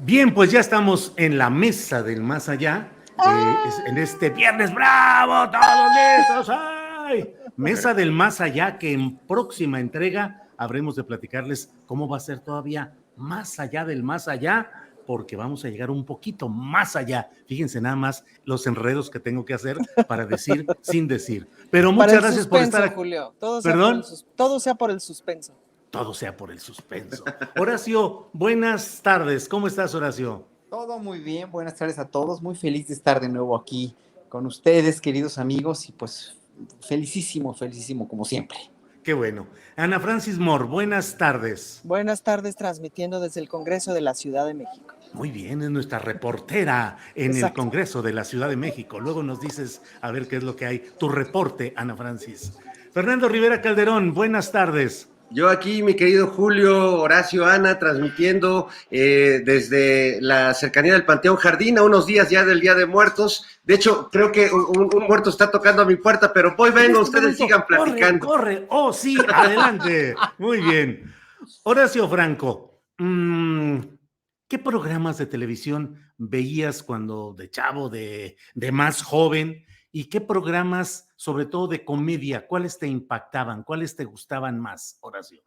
Bien, pues ya estamos en la mesa del más allá, en este viernes, ¡bravo! ¡Todos listos! ¡Ay! Mesa del más allá, que en próxima entrega habremos de platicarles cómo va a ser todavía más allá del más allá, porque vamos a llegar un poquito más allá. Fíjense nada más los enredos que tengo que hacer para decir sin decir. Pero Para muchas el gracias por estar suspenso, aquí. Julio. ¿Perdón? Todo sea por el suspenso. Todo sea por el suspenso. Horacio, buenas tardes. ¿Cómo estás, Horacio? Todo muy bien, buenas tardes a todos. Muy feliz de estar de nuevo aquí con ustedes, queridos amigos, y pues felicísimo, felicísimo como siempre. Qué bueno. Ana Francis Moore, buenas tardes. Buenas tardes, transmitiendo desde el Congreso de la Ciudad de México. Muy bien, es nuestra reportera en el Exacto. Congreso de la Ciudad de México. Luego nos dices a ver qué es lo que hay. Tu reporte, Ana Francis. Fernando Rivera Calderón, buenas tardes. Yo aquí, mi querido Julio, Horacio, Ana, transmitiendo desde la cercanía del Panteón Jardín, a unos días ya del Día de Muertos. De hecho, creo que un muerto está tocando a mi puerta, pero vengo, ustedes sigan platicando. Corre. Oh, sí, adelante. Muy bien. Horacio Franco, ¿qué programas de televisión veías cuando de chavo, de más joven? ¿Y qué programas, sobre todo de comedia, cuáles te impactaban, cuáles te gustaban más, Horacio?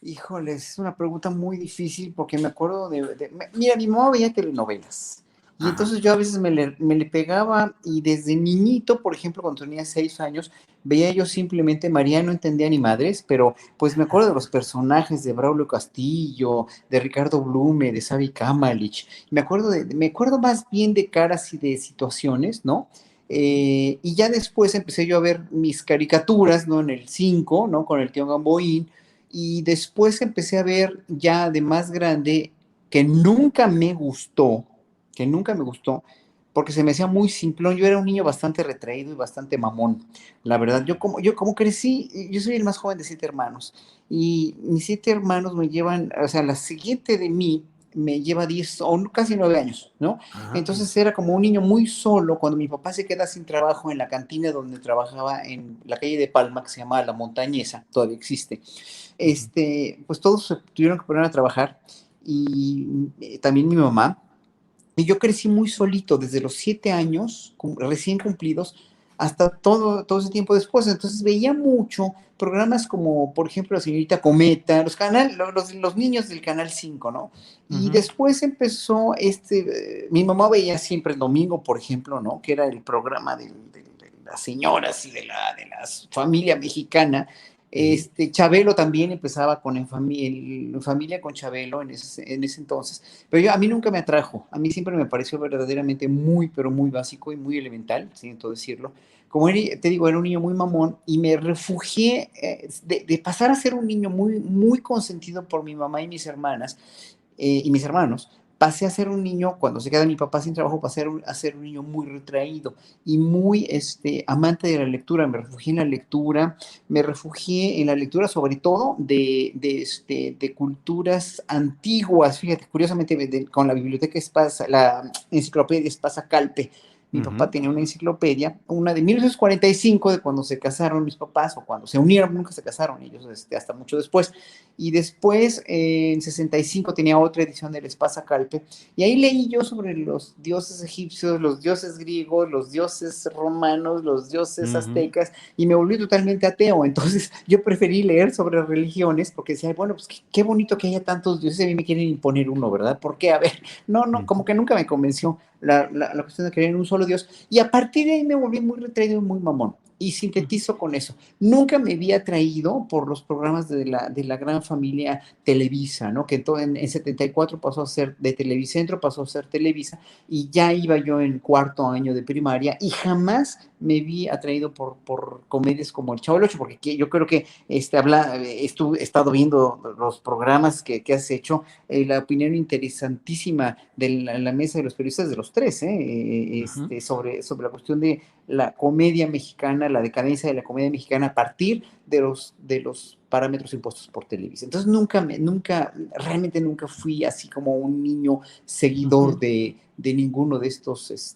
Híjoles, es una pregunta muy difícil porque me acuerdo mira, mi mamá veía telenovelas y Ajá. entonces yo a veces me le pegaba y desde niñito, por ejemplo, cuando tenía 6 años, veía yo simplemente María no entendía ni madres, pero pues me acuerdo de los personajes de Braulio Castillo, de Ricardo Blume, de Xavi Kamalich, me acuerdo más bien de caras y de situaciones, ¿no? Y ya después empecé yo a ver mis caricaturas, ¿no? En el 5, ¿no? Con el tío Gamboín, y después empecé a ver ya de más grande que nunca me gustó, porque se me hacía muy simplón. Yo era un niño bastante retraído y bastante mamón. La verdad, yo como crecí, yo soy el más joven de 7 hermanos, y mis 7 hermanos me llevan, o sea, la siguiente de mí me lleva 10 o casi 9 años, ¿no? Ajá. Entonces era como un niño muy solo cuando mi papá se queda sin trabajo en la cantina donde trabajaba en la calle de Palma, que se llama La Montañesa, todavía existe. Pues todos se tuvieron que poner a trabajar y también mi mamá. Y yo crecí muy solito desde los 7 años, recién cumplidos, hasta todo ese tiempo después. Entonces veía mucho programas como, por ejemplo, La Señorita Cometa, los niños del Canal 5, ¿no? Y Uh-huh. después empezó mi mamá veía siempre el domingo, por ejemplo, ¿no? Que era el programa de las señoras y de la familia mexicana. Uh-huh. Chabelo también empezaba con en familia con Chabelo en ese entonces, pero a mí nunca me atrajo, a mí siempre me pareció verdaderamente muy, pero muy básico y muy elemental, siento decirlo. Como te digo, era un niño muy mamón y me refugié de pasar a ser un niño muy, muy consentido por mi mamá y mis hermanas y mis hermanos. Pasé a ser un niño, cuando se queda mi papá sin trabajo, pasé a ser un niño muy retraído y muy amante de la lectura. Me refugié en la lectura, me refugié en la lectura sobre todo de culturas antiguas. Fíjate, curiosamente, con la biblioteca Espasa, la enciclopedia Espasa Calpe, mi Uh-huh. papá tenía una enciclopedia, una de 1945, de cuando se casaron mis papás, o cuando se unieron, nunca se casaron ellos, hasta mucho después. Y después, en 65, tenía otra edición del Espasa Calpe, y ahí leí yo sobre los dioses egipcios, los dioses griegos, los dioses romanos, los dioses Uh-huh. aztecas, y me volví totalmente ateo. Entonces yo preferí leer sobre religiones porque decía, bueno, pues qué bonito que haya tantos dioses, a mí me quieren imponer uno, ¿verdad? ¿Por qué? A ver, no, como que nunca me convenció la cuestión de creer en un solo Dios. Y a partir de ahí me volví muy retraído y muy mamón. Y sintetizo con eso. Nunca me había atraído por los programas de la gran familia Televisa, ¿no? Que en 74 pasó a ser de Televicentro, pasó a ser Televisa, y ya iba yo en cuarto año de primaria y jamás me vi atraído por comedias como El Chavo del Ocho, porque yo creo que he estado viendo los programas que has hecho, la opinión interesantísima de la mesa de los periodistas de los tres, Uh-huh. sobre la cuestión de la comedia mexicana, la decadencia de la comedia mexicana a partir de los parámetros impuestos por Televisa. Entonces realmente nunca fui así como un niño seguidor Uh-huh. de ninguno de estas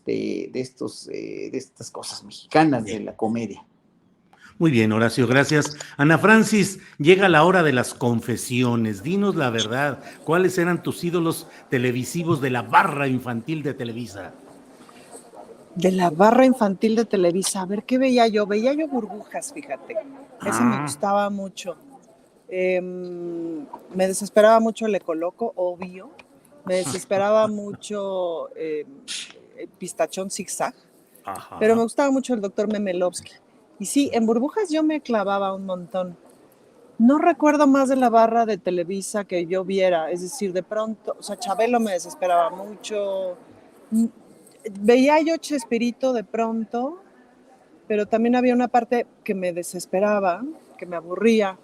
cosas mexicanas de Bien. la comedia. Muy bien, Horacio, gracias. Ana Francis, llega la hora de las confesiones. Dinos la verdad, ¿cuáles eran tus ídolos televisivos de la barra infantil de Televisa? De la barra infantil de Televisa, a ver qué veía yo. Veía yo Burbujas, fíjate. Ese me gustaba mucho. Me desesperaba mucho el Ecoloco, obvio. Me desesperaba mucho Pistachón Zigzag. Ajá. Pero me gustaba mucho el doctor Memelovsky. Y sí, en Burbujas yo me clavaba un montón. No recuerdo más de la barra de Televisa que yo viera, es decir, de pronto, o sea, Chabelo me desesperaba mucho. Veía yo Chespirito de pronto, pero también había una parte que me desesperaba, que me aburría.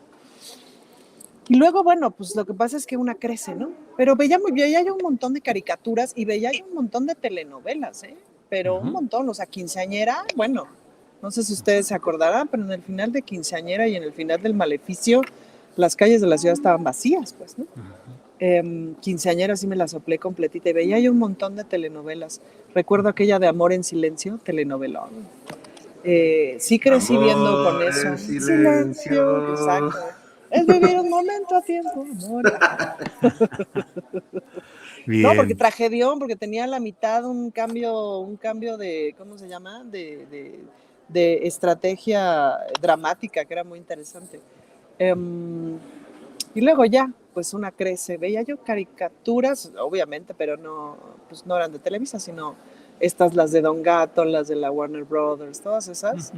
Y luego, bueno, pues lo que pasa es que una crece, ¿no? Pero veía yo un montón de caricaturas y veía yo un montón de telenovelas, ¿eh? Pero un montón, o sea, Quinceañera, bueno, no sé si ustedes se acordarán, pero en el final de Quinceañera y en el final del Maleficio, las calles de la ciudad estaban vacías, pues, ¿no? Quinceañera sí me la soplé completita y veía yo un montón de telenovelas. Recuerdo aquella de Amor en Silencio, telenovelón. Sí crecí viendo con eso. En silencio. Exacto. Es vivir un momento a tiempo, amor. Bien. No, porque tragedión, porque tenía a la mitad un cambio de, ¿cómo se llama? De estrategia dramática, que era muy interesante. Y luego ya, pues una crece. Veía yo caricaturas, obviamente, pero no, pues no eran de Televisa, sino estas, las de Don Gato, las de la Warner Brothers, todas esas.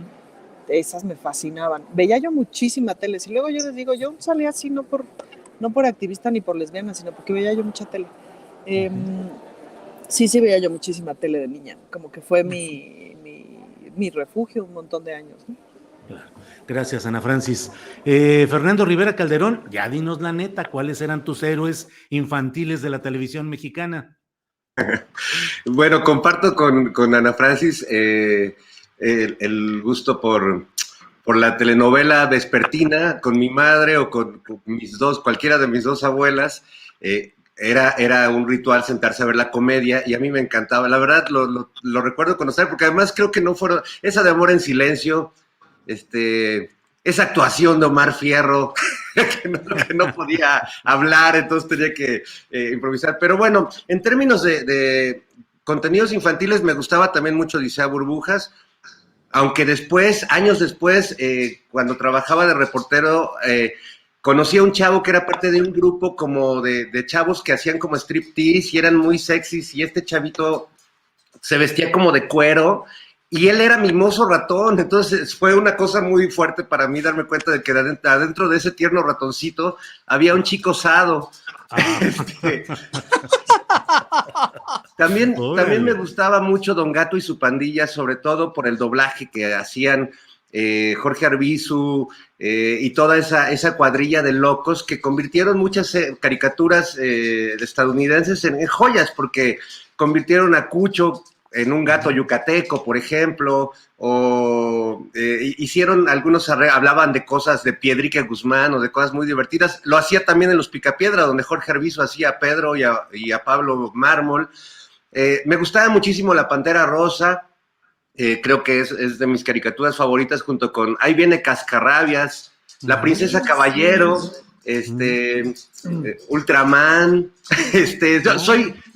Esas me fascinaban. Veía yo muchísima tele. Y luego yo les digo, yo salía así no por activista ni por lesbiana, sino porque veía yo mucha tele. Sí, veía yo muchísima tele de niña. Como que fue mi refugio un montón de años, ¿no? Claro. Gracias, Ana Francis. Fernando Rivera Calderón, ya dinos la neta, ¿cuáles eran tus héroes infantiles de la televisión mexicana? Bueno, comparto con Ana Francis el gusto por la telenovela vespertina con mi madre o con cualquiera de mis dos abuelas. Era un ritual sentarse a ver la comedia y a mí me encantaba. La verdad, lo recuerdo conocer, porque además creo que no fueron, esa de Amor en Silencio, esa actuación de Omar Fierro, que no podía hablar, entonces tenía que improvisar. Pero bueno, en términos de contenidos infantiles, me gustaba también mucho Odisea Burbujas, aunque después, años después, cuando trabajaba de reportero, conocí a un chavo que era parte de un grupo como de chavos que hacían como striptease y eran muy sexys, y este chavito se vestía como de cuero, y él era mimoso ratón. Entonces fue una cosa muy fuerte para mí darme cuenta de que adentro de ese tierno ratoncito había un chico osado. También me gustaba mucho Don Gato y su pandilla, sobre todo por el doblaje que hacían Jorge Arbizu y toda esa cuadrilla de locos que convirtieron muchas caricaturas estadounidenses en joyas, porque convirtieron a Cucho en un gato yucateco, por ejemplo, o hicieron algunos, hablaban de cosas de Piedrique Guzmán o de cosas muy divertidas. Lo hacía también en Los Picapiedra, donde Jorge Arbizu hacía a Pedro y a Pablo Mármol. Me gustaba muchísimo La Pantera Rosa. Creo que es de mis caricaturas favoritas, junto con Ahí viene Cascarrabias, La Princesa Caballero, Ultraman.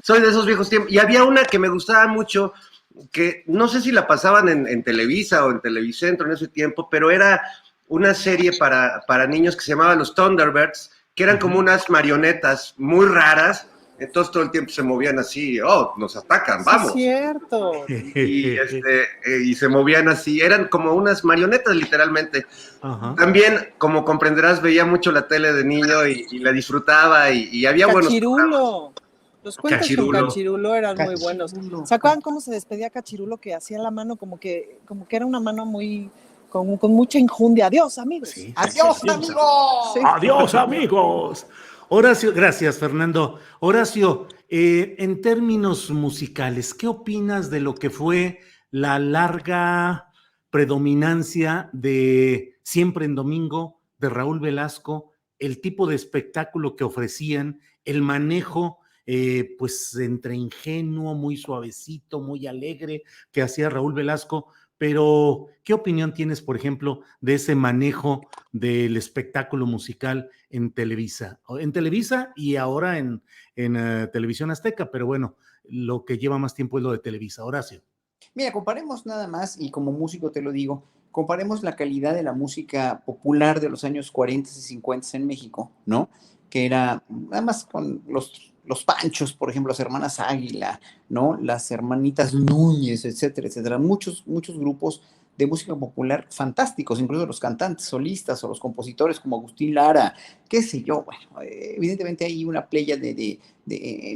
Soy de esos viejos tiempos. Y había una que me gustaba mucho, que no sé si la pasaban en Televisa o en Televicentro en ese tiempo, pero era una serie para niños que se llamaba Los Thunderbirds, que eran como unas marionetas muy raras. Entonces todo el tiempo se movían así, nos atacan, vamos. Sí, es cierto. Y se movían así, eran como unas marionetas literalmente. Ajá. También, como comprenderás, veía mucho la tele de niño y la disfrutaba y había Cachirulo. Los cuentos con Cachirulo eran muy buenos. ¿Se acuerdan cómo se despedía Cachirulo? Que hacía la mano como que era una mano muy... Con mucha injundia. Adiós, amigos. Sí, adiós, amigos. Sí. Adiós, amigos. Horacio, gracias, Fernando. Horacio, en términos musicales, ¿qué opinas de lo que fue la larga predominancia de Siempre en Domingo, de Raúl Velasco, el tipo de espectáculo que ofrecían, el manejo, pues entre ingenuo, muy suavecito, muy alegre, que hacía Raúl Velasco, pero ¿qué opinión tienes, por ejemplo, de ese manejo del espectáculo musical en Televisa? En Televisa y ahora en Televisión Azteca, pero bueno, lo que lleva más tiempo es lo de Televisa. Horacio. Mira, comparemos nada más, y como músico te lo digo, comparemos la calidad de la música popular de los años 40 y 50 en México, ¿no? Que era, nada más con los Panchos, por ejemplo, las hermanas Águila, ¿no? Las hermanitas Núñez, etcétera, etcétera. Muchos grupos de música popular fantásticos, incluso los cantantes solistas o los compositores como Agustín Lara, qué sé yo, bueno, evidentemente hay una playa de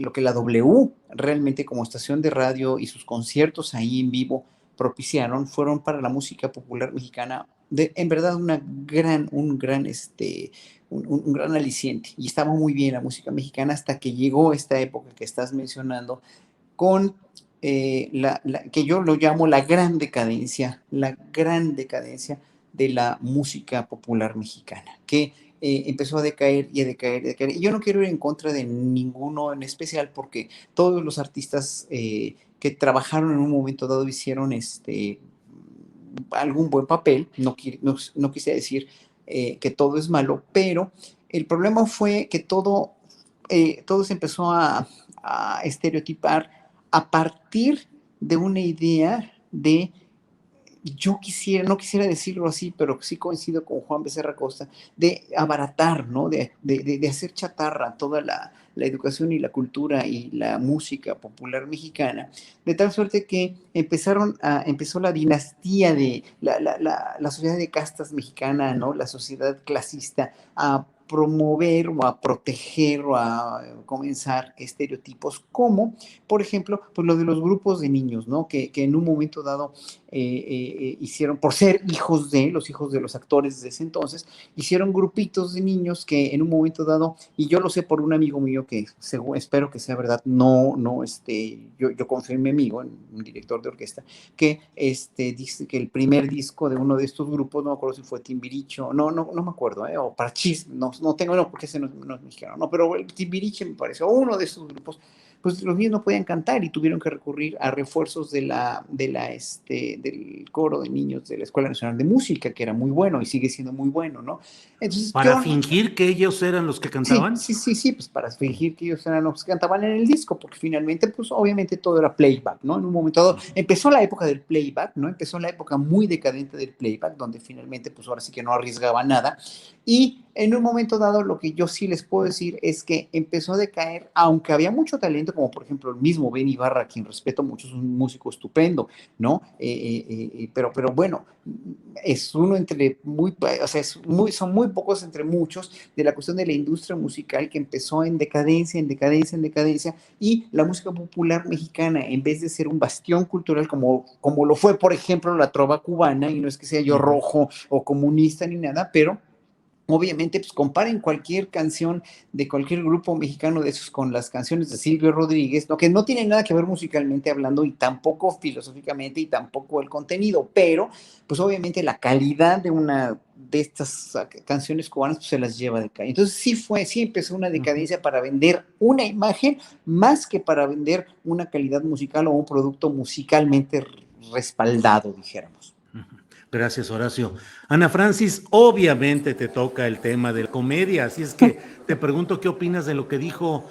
lo que la W realmente como estación de radio y sus conciertos ahí en vivo propiciaron, fueron para la música popular mexicana en verdad un gran aliciente. Y estaba muy bien la música mexicana hasta que llegó esta época que estás mencionando con que yo lo llamo la gran decadencia de la música popular mexicana, que empezó a decaer y a decaer y a decaer. Y yo no quiero ir en contra de ninguno en especial porque todos los artistas que trabajaron en un momento dado hicieron algún buen papel, no quise decir que todo es malo, pero el problema fue que todo se empezó a estereotipar a partir de una idea de, no quisiera decirlo así, pero sí coincido con Juan Becerra Costa, de abaratar, ¿no? De hacer chatarra toda la educación y la cultura y la música popular mexicana, de tal suerte que empezó la dinastía de la sociedad de castas mexicana, ¿no? La sociedad clasista, a promover o a proteger o a comenzar estereotipos como, por ejemplo, pues lo de los grupos de niños, ¿no? Que en un momento dado hicieron, por ser los hijos de los actores de ese entonces, hicieron grupitos de niños que en un momento dado, y yo lo sé por un amigo mío que espero que sea verdad, yo confío en mi amigo, un director de orquesta, que dice que el primer disco de uno de estos grupos, no me acuerdo si fue Timbiriche, no me acuerdo, o Parchís, no tengo, no, porque ese no es mexicano, no, pero el Timbiriche me parece, o uno de estos grupos, pues los niños no podían cantar y tuvieron que recurrir a refuerzos del coro de niños de la Escuela Nacional de Música, que era muy bueno y sigue siendo muy bueno, ¿no? Entonces, ¿Para fingir que ellos eran los que cantaban? Sí, pues para fingir que ellos eran los que cantaban en el disco, porque finalmente, pues obviamente todo era playback, ¿no? En un momento dado, empezó la época del playback, ¿no? Empezó la época muy decadente del playback, donde finalmente, pues ahora sí que no arriesgaba nada, y en un momento dado, lo que yo sí les puedo decir es que empezó a decaer, aunque había mucho talento, como por ejemplo el mismo Ben Ibarra, a quien respeto mucho, es un músico estupendo, ¿no? Pero bueno, es uno entre o sea, son muy pocos entre muchos de la cuestión de la industria musical que empezó en decadencia, y la música popular mexicana, en vez de ser un bastión cultural como lo fue, por ejemplo, la trova cubana, y no es que sea yo rojo o comunista ni nada, pero obviamente, pues comparen cualquier canción de cualquier grupo mexicano de esos con las canciones de Silvio Rodríguez, ¿no? Que no tienen nada que ver musicalmente hablando y tampoco filosóficamente y tampoco el contenido, pero pues obviamente la calidad de estas canciones cubanas pues, se las lleva de calle. Entonces sí empezó una decadencia para vender una imagen más que para vender una calidad musical o un producto musicalmente respaldado, dijéramos. Gracias, Horacio. Ana Francis, obviamente te toca el tema de la comedia, así es que te pregunto qué opinas de lo que dijo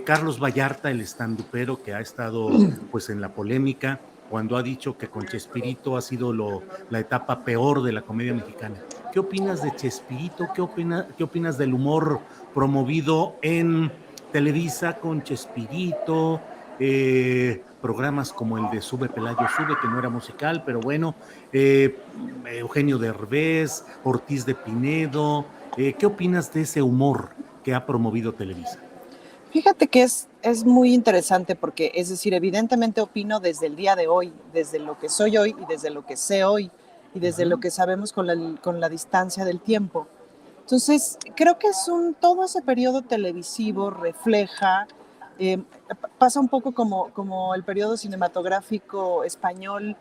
Carlos Vallarta, el estandupero que ha estado pues en la polémica, cuando ha dicho que con Chespirito ha sido la etapa peor de la comedia mexicana. ¿Qué opinas de Chespirito? ¿Qué opinas del humor promovido en Televisa con Chespirito? Programas como el de Sube Pelayo Sube, que no era musical, pero bueno, Eugenio Derbez, Ortiz de Pinedo, ¿qué opinas de ese humor que ha promovido Televisa? Fíjate que es muy interesante porque, es decir, evidentemente opino desde el día de hoy, desde lo que soy hoy y desde lo que sé hoy y desde lo que sabemos con la distancia del tiempo. Entonces, creo que todo ese periodo televisivo refleja, pasa un poco como el periodo cinematográfico español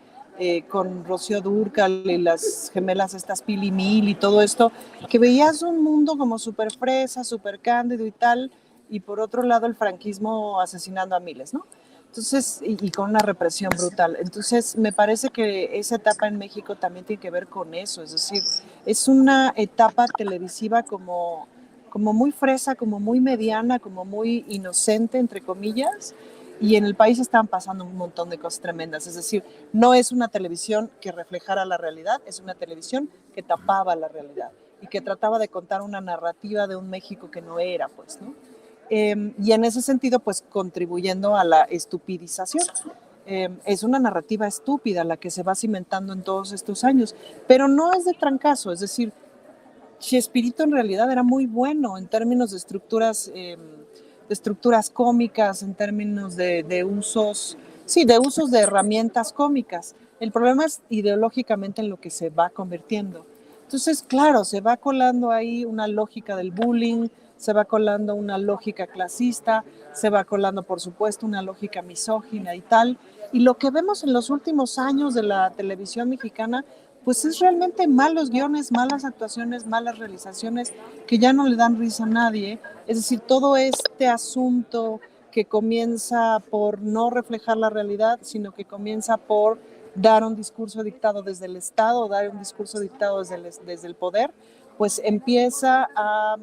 con Rocío Dúrcal y las gemelas estas Pili Mil y todo esto, que veías un mundo como súper fresa, súper cándido y tal, y por otro lado el franquismo asesinando a miles, ¿no? Entonces, y con una represión brutal. Entonces, me parece que esa etapa en México también tiene que ver con eso, es decir, es una etapa televisiva como muy fresa, como muy mediana, como muy inocente, entre comillas, y en el país estaban pasando un montón de cosas tremendas, es decir, no es una televisión que reflejara la realidad, es una televisión que tapaba la realidad y que trataba de contar una narrativa de un México que no era, pues, ¿no? Y en ese sentido, pues contribuyendo a la estupidización. Es una narrativa estúpida la que se va cimentando en todos estos años, pero no es de trancazo, es decir, Chespirito en realidad era muy bueno en términos de estructuras cómicas, en términos de usos, sí, de usos de herramientas cómicas. El problema es ideológicamente en lo que se va convirtiendo. Entonces, claro, se va colando ahí una lógica del bullying, se va colando una lógica clasista, se va colando, por supuesto, una lógica misógina y tal. Y lo que vemos en los últimos años de la televisión mexicana, pues es realmente malos guiones, malas actuaciones, malas realizaciones que ya no le dan risa a nadie. Es decir, todo este asunto que comienza por no reflejar la realidad, sino que comienza por dar un discurso dictado desde el Estado, dar un discurso dictado desde el poder, pues empieza a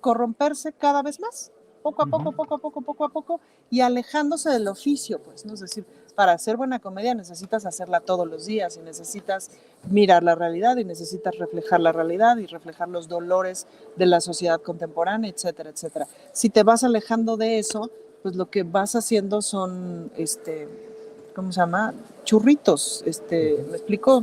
corromperse cada vez más, poco a poco, y alejándose del oficio, pues, ¿no? Es decir, para hacer buena comedia necesitas hacerla todos los días y necesitas mirar la realidad y necesitas reflejar la realidad y reflejar los dolores de la sociedad contemporánea, etcétera, etcétera. Si te vas alejando de eso, pues lo que vas haciendo son, ¿cómo se llama? Churritos, ¿me explico?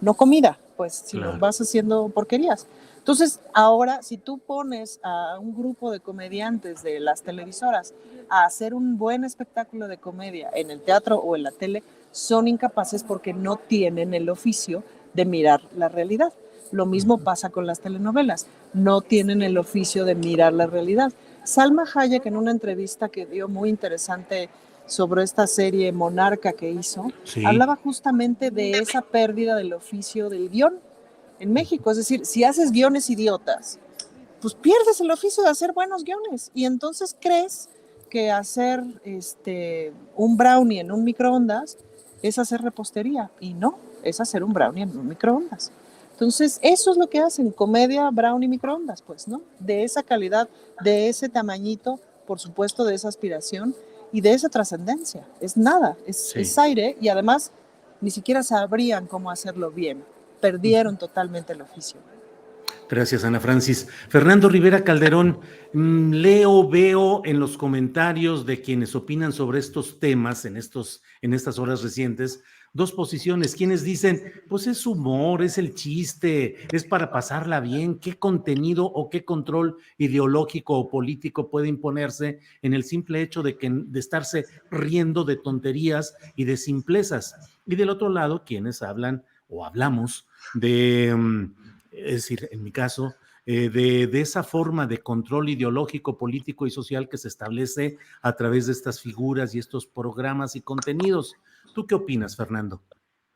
No comida, pues, sino claro, vas haciendo porquerías. Entonces, ahora, si tú pones a un grupo de comediantes de las televisoras a hacer un buen espectáculo de comedia en el teatro o en la tele, son incapaces porque no tienen el oficio de mirar la realidad. Lo mismo pasa con las telenovelas, no tienen el oficio de mirar la realidad. Salma Hayek, en una entrevista que dio muy interesante sobre esta serie Monarca que hizo, sí, hablaba justamente de esa pérdida del oficio del guión en México. Es decir, si haces guiones idiotas, pues pierdes el oficio de hacer buenos guiones y entonces crees que hacer un brownie en un microondas es hacer repostería y no, es hacer un brownie en un microondas. Entonces, eso es lo que hacen, comedia, brownie, microondas, pues, ¿no? De esa calidad, de ese tamañito, por supuesto, de esa aspiración y de esa trascendencia. Es nada, es aire y además ni siquiera sabrían cómo hacerlo bien. Perdieron totalmente el oficio. Gracias, Ana Francis. Fernando Rivera Calderón, veo en los comentarios de quienes opinan sobre estos temas en estas horas recientes, dos posiciones. Quienes dicen, pues es humor, es el chiste, es para pasarla bien, qué contenido o qué control ideológico o político puede imponerse en el simple hecho de estarse riendo de tonterías y de simplezas. Y del otro lado, quienes hablan o hablamos de, es decir, en mi caso, de esa forma de control ideológico, político y social que se establece a través de estas figuras y estos programas y contenidos. ¿Tú qué opinas, Fernando?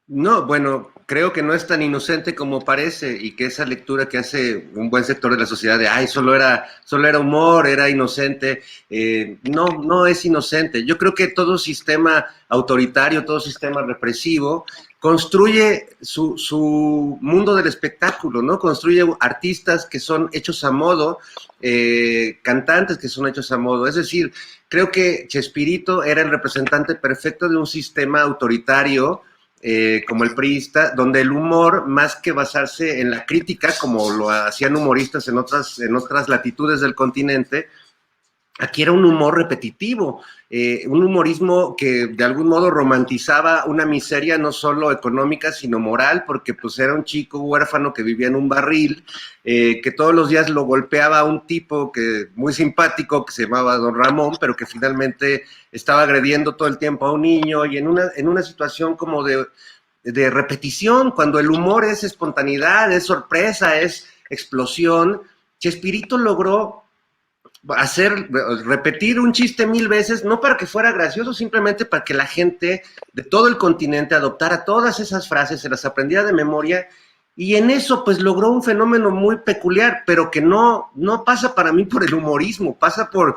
No, bueno, creo que no es tan inocente como parece y que esa lectura que hace un buen sector de la sociedad de, ay, solo era humor, era inocente, no es inocente. Yo creo que todo sistema autoritario, todo sistema represivo construye su mundo del espectáculo, ¿no? Construye artistas que son hechos a modo, cantantes que son hechos a modo. Es decir, creo que Chespirito era el representante perfecto de un sistema autoritario, como el priista, donde el humor, más que basarse en la crítica, como lo hacían humoristas en otras latitudes del continente, aquí era un humor repetitivo, un humorismo que de algún modo romantizaba una miseria no solo económica, sino moral, porque pues era un chico huérfano que vivía en un barril, que todos los días lo golpeaba a un tipo muy simpático que se llamaba Don Ramón, pero que finalmente estaba agrediendo todo el tiempo a un niño, y en una situación como de repetición, cuando el humor es espontaneidad, es sorpresa, es explosión. Chespirito logró repetir un chiste 1000 veces, no para que fuera gracioso, simplemente para que la gente de todo el continente adoptara todas esas frases, se las aprendiera de memoria y en eso pues logró un fenómeno muy peculiar, pero que no pasa para mí por el humorismo, pasa por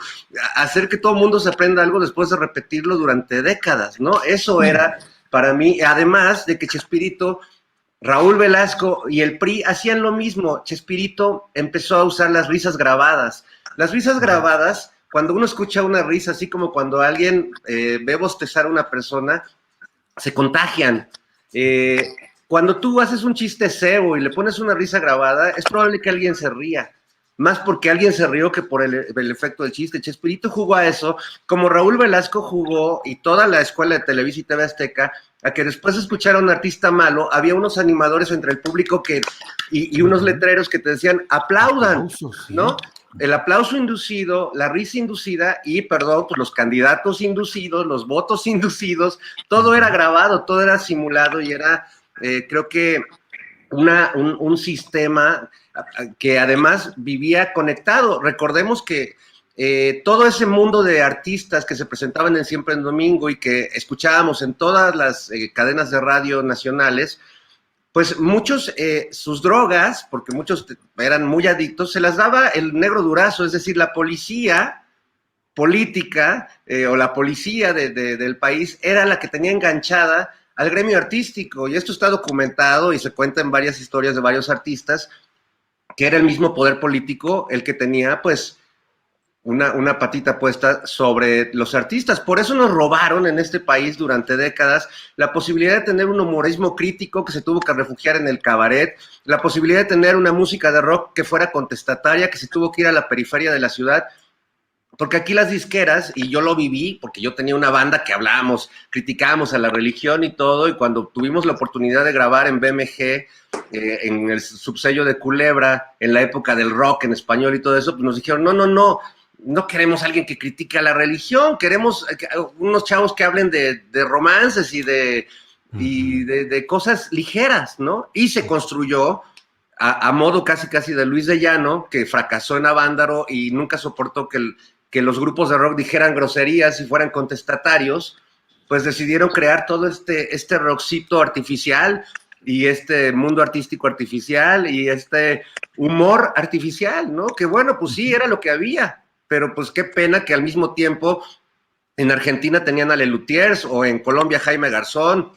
hacer que todo el mundo se aprenda algo después de repetirlo durante décadas, ¿no? Eso era para mí, además de que Chespirito, Raúl Velasco y el PRI hacían lo mismo. Chespirito empezó a usar las risas grabadas. Las risas grabadas, cuando uno escucha una risa, así como cuando alguien ve bostezar a una persona, se contagian. Cuando tú haces un chiste cebo y le pones una risa grabada, es probable que alguien se ría. Más porque alguien se rió que por el efecto del chiste. Chespirito jugó a eso, como Raúl Velasco jugó, y toda la escuela de Televisa y TV Azteca, a que después de escuchar a un artista malo, había unos animadores entre el público y unos letreros que te decían, aplaudan, Aplausos, sí. ¿no? El aplauso inducido, la risa inducida y, perdón, pues los candidatos inducidos, los votos inducidos, todo era grabado, todo era simulado y era, creo que, un sistema que además vivía conectado. Recordemos que todo ese mundo de artistas que se presentaban en Siempre en Domingo y que escuchábamos en todas las cadenas de radio nacionales, pues muchos sus drogas, porque muchos eran muy adictos, se las daba el negro Durazo, es decir, la policía política o la policía del país era la que tenía enganchada al gremio artístico, y esto está documentado y se cuenta en varias historias de varios artistas, que era el mismo poder político el que tenía, pues, una patita puesta sobre los artistas. Por eso nos robaron en este país durante décadas la posibilidad de tener un humorismo crítico que se tuvo que refugiar en el cabaret, la posibilidad de tener una música de rock que fuera contestataria, que se tuvo que ir a la periferia de la ciudad, porque aquí las disqueras, y yo lo viví, porque yo tenía una banda que hablábamos, criticábamos a la religión y todo, y cuando tuvimos la oportunidad de grabar en BMG, en el subsello de Culebra, en la época del rock en español y todo eso, pues nos dijeron, no queremos a alguien que critique a la religión, queremos unos chavos que hablen de romances y de cosas ligeras, ¿no? Y se construyó a modo casi de Luis de Llano, que fracasó en Avándaro y nunca soportó que los grupos de rock dijeran groserías y fueran contestatarios, pues decidieron crear todo este rockcito artificial y este mundo artístico artificial y este humor artificial, ¿no? Que bueno, pues sí, era lo que había, pero pues qué pena que al mismo tiempo en Argentina tenían a Lelutiers, o en Colombia Jaime Garzón,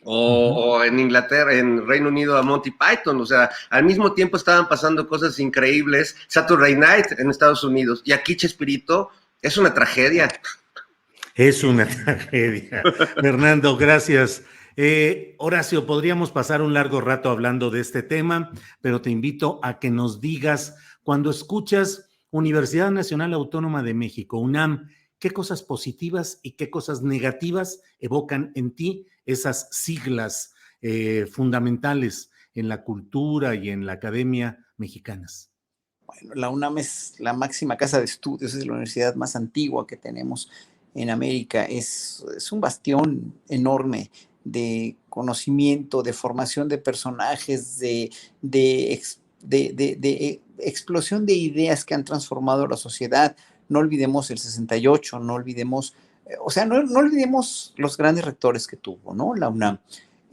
o en Inglaterra, en Reino Unido a Monty Python, o sea, al mismo tiempo estaban pasando cosas increíbles, Saturday Night en Estados Unidos, y aquí Chespirito es una tragedia. Es una tragedia. Fernando, gracias. Horacio, podríamos pasar un largo rato hablando de este tema, pero te invito a que nos digas, cuando escuchas Universidad Nacional Autónoma de México, UNAM, ¿qué cosas positivas y qué cosas negativas evocan en ti esas siglas fundamentales en la cultura y en la academia mexicanas? Bueno, la UNAM es la máxima casa de estudios, es la universidad más antigua que tenemos en América, es un bastión enorme de conocimiento, de formación de personajes, de explosión de ideas que han transformado la sociedad. No olvidemos el 68, no olvidemos, no olvidemos los grandes rectores que tuvo, ¿no? La UNAM.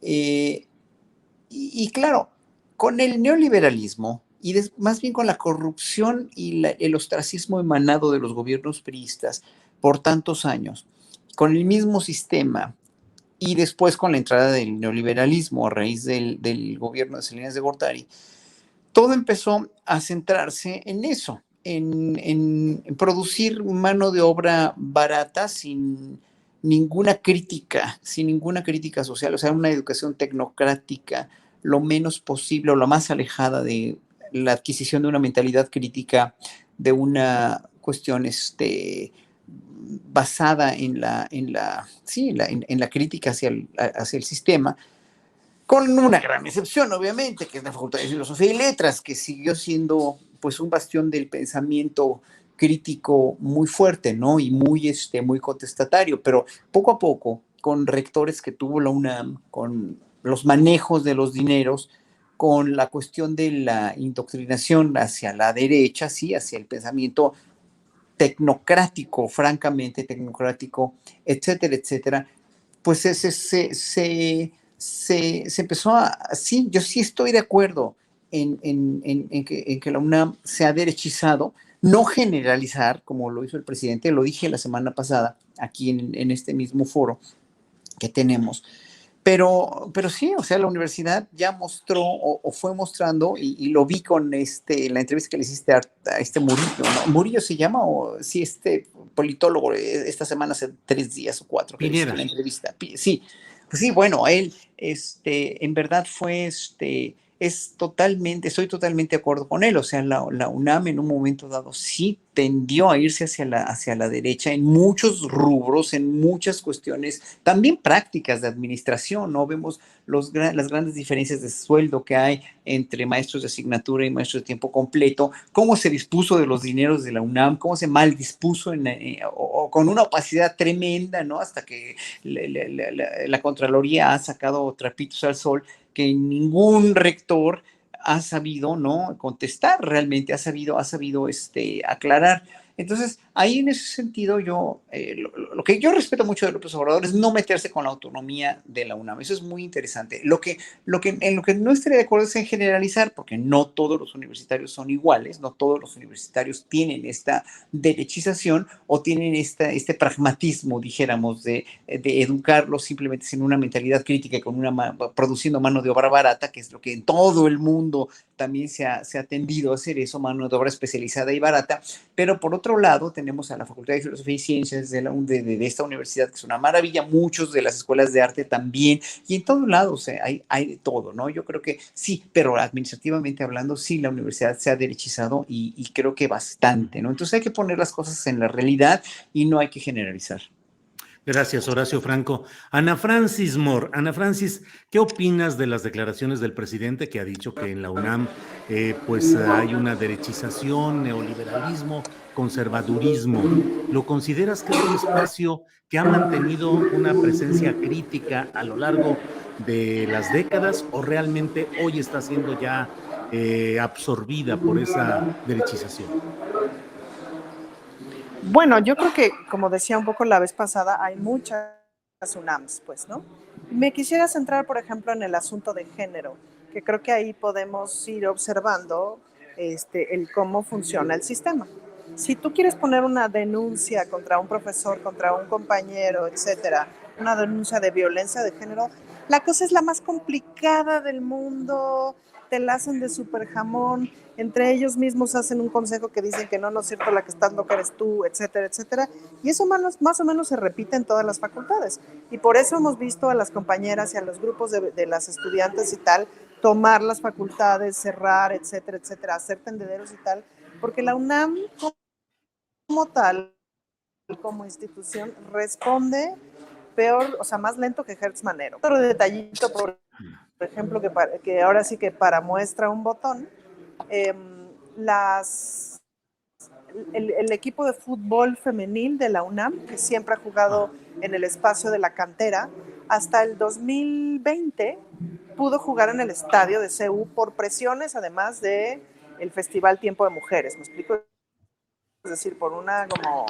Y claro, con el neoliberalismo y más bien con la corrupción y el ostracismo emanado de los gobiernos priistas por tantos años, con el mismo sistema y después con la entrada del neoliberalismo a raíz del gobierno de Salinas de Gortari, todo empezó a centrarse en eso, en producir mano de obra barata sin ninguna crítica social, o sea, una educación tecnocrática lo menos posible o lo más alejada de la adquisición de una mentalidad crítica, de una cuestión basada en la crítica hacia el sistema, con una gran excepción, obviamente, que es la Facultad de Filosofía y Letras, que siguió siendo pues un bastión del pensamiento crítico muy fuerte, ¿no? Y muy contestatario, pero poco a poco, con rectores que tuvo la UNAM, con los manejos de los dineros, con la cuestión de la indoctrinación hacia la derecha, sí, hacia el pensamiento tecnocrático, francamente tecnocrático, etcétera, etcétera, pues se se empezó sí, yo sí estoy de acuerdo en que la UNAM se ha derechizado, no generalizar, como lo hizo el presidente, lo dije la semana pasada, aquí en este mismo foro que tenemos. Pero sí, o sea, la universidad ya mostró o fue mostrando, y lo vi con la entrevista que le hiciste a este Murillo, ¿no? Murillo se llama, o sí, este politólogo, esta semana hace 3 días o 4 que le hiciste Pineda. una entrevista. Sí, pues sí, bueno, él, en verdad fue, estoy totalmente de acuerdo con él, o sea, la UNAM en un momento dado sí tendió a irse hacia la derecha en muchos rubros, en muchas cuestiones, también prácticas de administración, ¿no? Vemos las grandes diferencias de sueldo que hay entre maestros de asignatura y maestros de tiempo completo, cómo se dispuso de los dineros de la UNAM, cómo se mal dispuso o con una opacidad tremenda, ¿no? Hasta que la Contraloría ha sacado trapitos al sol que ningún rector ha sabido, ¿no?, contestar realmente, ha sabido aclarar. Entonces, ahí en ese sentido, lo que yo respeto mucho de López Obrador es no meterse con la autonomía de la UNAM. Eso es muy interesante. En lo que no estaría de acuerdo es en generalizar, porque no todos los universitarios son iguales, no todos los universitarios tienen esta derechización o tienen este pragmatismo, dijéramos, de educarlos simplemente sin una mentalidad crítica y produciendo mano de obra barata, que es lo que en todo el mundo también se ha tendido a hacer eso, mano de obra especializada y barata. Pero por otro lado, tenemos a la Facultad de Filosofía y Ciencias de esta universidad, que es una maravilla, muchos de las escuelas de arte también, y en todo lado, o sea, hay de todo, ¿no? Yo creo que sí, pero administrativamente hablando, sí, la universidad se ha derechizado y creo que bastante, ¿no? Entonces hay que poner las cosas en la realidad y no hay que generalizar. Gracias, Horacio Franco. Ana Francis Moore. Ana Francis, ¿qué opinas de las declaraciones del presidente que ha dicho que en la UNAM pues hay una derechización, neoliberalismo, conservadurismo? ¿Lo consideras que es un espacio que ha mantenido una presencia crítica a lo largo de las décadas o realmente hoy está siendo ya absorbida por esa derechización? Bueno, yo creo que, como decía un poco la vez pasada, hay muchas UNAMs, pues, ¿no? Me quisiera centrar, por ejemplo, en el asunto de género, que creo que ahí podemos ir observando el cómo funciona el sistema. Si tú quieres poner una denuncia contra un profesor, contra un compañero, etcétera, una denuncia de violencia de género, la cosa es la más complicada del mundo, te la hacen de súper jamón, entre ellos mismos hacen un consejo que dicen que no, no es cierto, la que estás loca eres tú, etcétera, etcétera, y eso más o menos se repite en todas las facultades, y por eso hemos visto a las compañeras y a los grupos de las estudiantes y tal, tomar las facultades, cerrar, etcétera, etcétera, hacer tendederos y tal, porque la UNAM como tal, como institución, responde peor, o sea, más lento que Hertz Manero. Otro detallito, por ejemplo, que ahora sí que para muestra un botón, el equipo de fútbol femenil de la UNAM, que siempre ha jugado en el espacio de la cantera, hasta el 2020 pudo jugar en el estadio de CU por presiones, además de el Festival Tiempo de Mujeres, ¿me explico? Es decir, por una como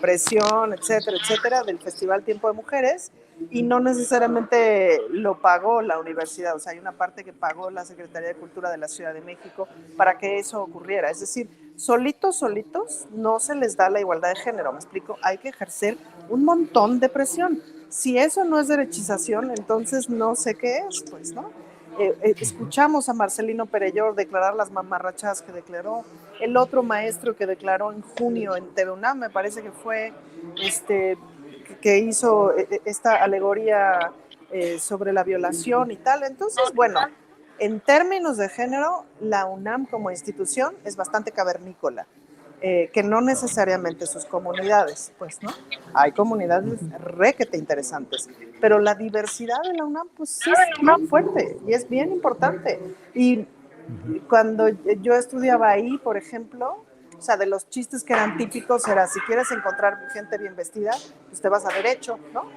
presión, etcétera, etcétera, del Festival Tiempo de Mujeres, y no necesariamente lo pagó la universidad, o sea, hay una parte que pagó la Secretaría de Cultura de la Ciudad de México para que eso ocurriera, es decir, solitos no se les da la igualdad de género, ¿me explico? Hay que ejercer un montón de presión. Si eso no es derechización, entonces no sé qué es, pues, ¿no? Escuchamos a Marcelino Perellor declarar las mamarrachadas que declaró, el otro maestro que declaró en junio en TV UNAM, me parece que fue que hizo esta alegoría sobre la violación y tal. Entonces, bueno, en términos de género, la UNAM como institución es bastante cavernícola. Que no necesariamente sus comunidades, pues, ¿no? Hay comunidades requete interesantes, pero la diversidad de la UNAM, pues sí es muy fuerte y es bien importante. Y cuando yo estudiaba ahí, por ejemplo, o sea, de los chistes que eran típicos era, si quieres encontrar gente bien vestida, pues te vas a Derecho, ¿no?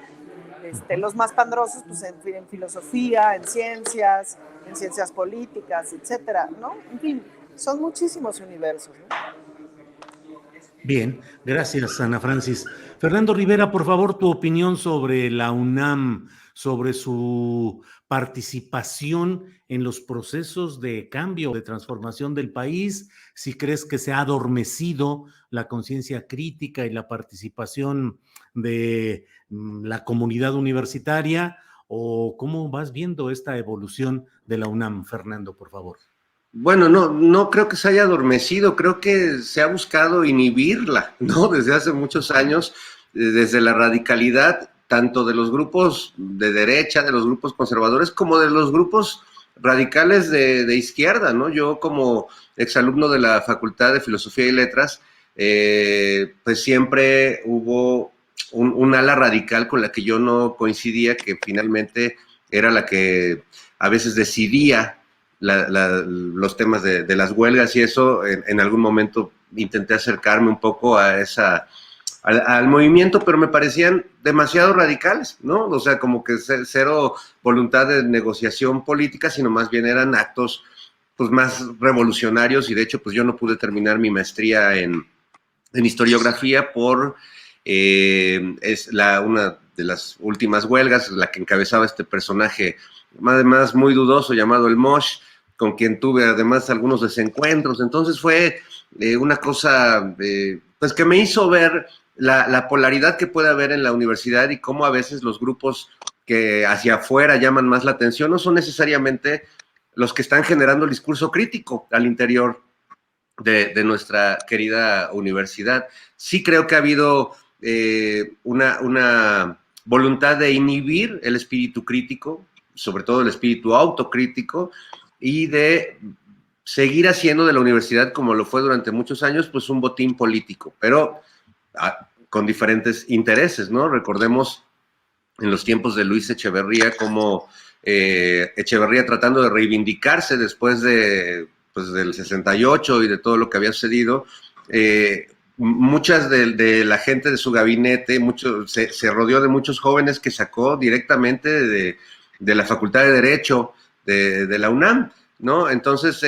Los más pandrosos, pues en filosofía, en ciencias políticas, etcétera, ¿no? En fin, son muchísimos universos, ¿no? Bien, gracias, Ana Francis. Fernando Rivera, por favor, tu opinión sobre la UNAM, sobre su participación en los procesos de cambio, de transformación del país, si crees que se ha adormecido la conciencia crítica y la participación de la comunidad universitaria, o cómo vas viendo esta evolución de la UNAM, Fernando, por favor. Bueno, no creo que se haya adormecido, creo que se ha buscado inhibirla, ¿no? Desde hace muchos años, desde la radicalidad, tanto de los grupos de derecha, de los grupos conservadores, como de los grupos radicales de izquierda, ¿no? Yo como exalumno de la Facultad de Filosofía y Letras, pues siempre hubo un ala radical con la que yo no coincidía, que finalmente era la que a veces decidía los temas de las huelgas y eso. En algún momento intenté acercarme un poco a al movimiento, pero me parecían demasiado radicales, ¿no? O sea, como que cero voluntad de negociación política, sino más bien eran actos pues más revolucionarios, y de hecho pues yo no pude terminar mi maestría en historiografía por una de las últimas huelgas, la que encabezaba este personaje además muy dudoso llamado el Mosh, con quien tuve además algunos desencuentros. Entonces fue una cosa pues que me hizo ver la polaridad que puede haber en la universidad y cómo a veces los grupos que hacia afuera llaman más la atención no son necesariamente los que están generando el discurso crítico al interior de nuestra querida universidad. Sí creo que ha habido una voluntad de inhibir el espíritu crítico, sobre todo el espíritu autocrítico, y de seguir haciendo de la universidad, como lo fue durante muchos años, pues un botín político, pero con diferentes intereses, ¿no? Recordemos en los tiempos de Luis Echeverría, como Echeverría tratando de reivindicarse después pues, del 68 y de todo lo que había sucedido, muchas de la gente de su gabinete, se rodeó de muchos jóvenes que sacó directamente de la Facultad de Derecho de la UNAM, ¿no? Entonces,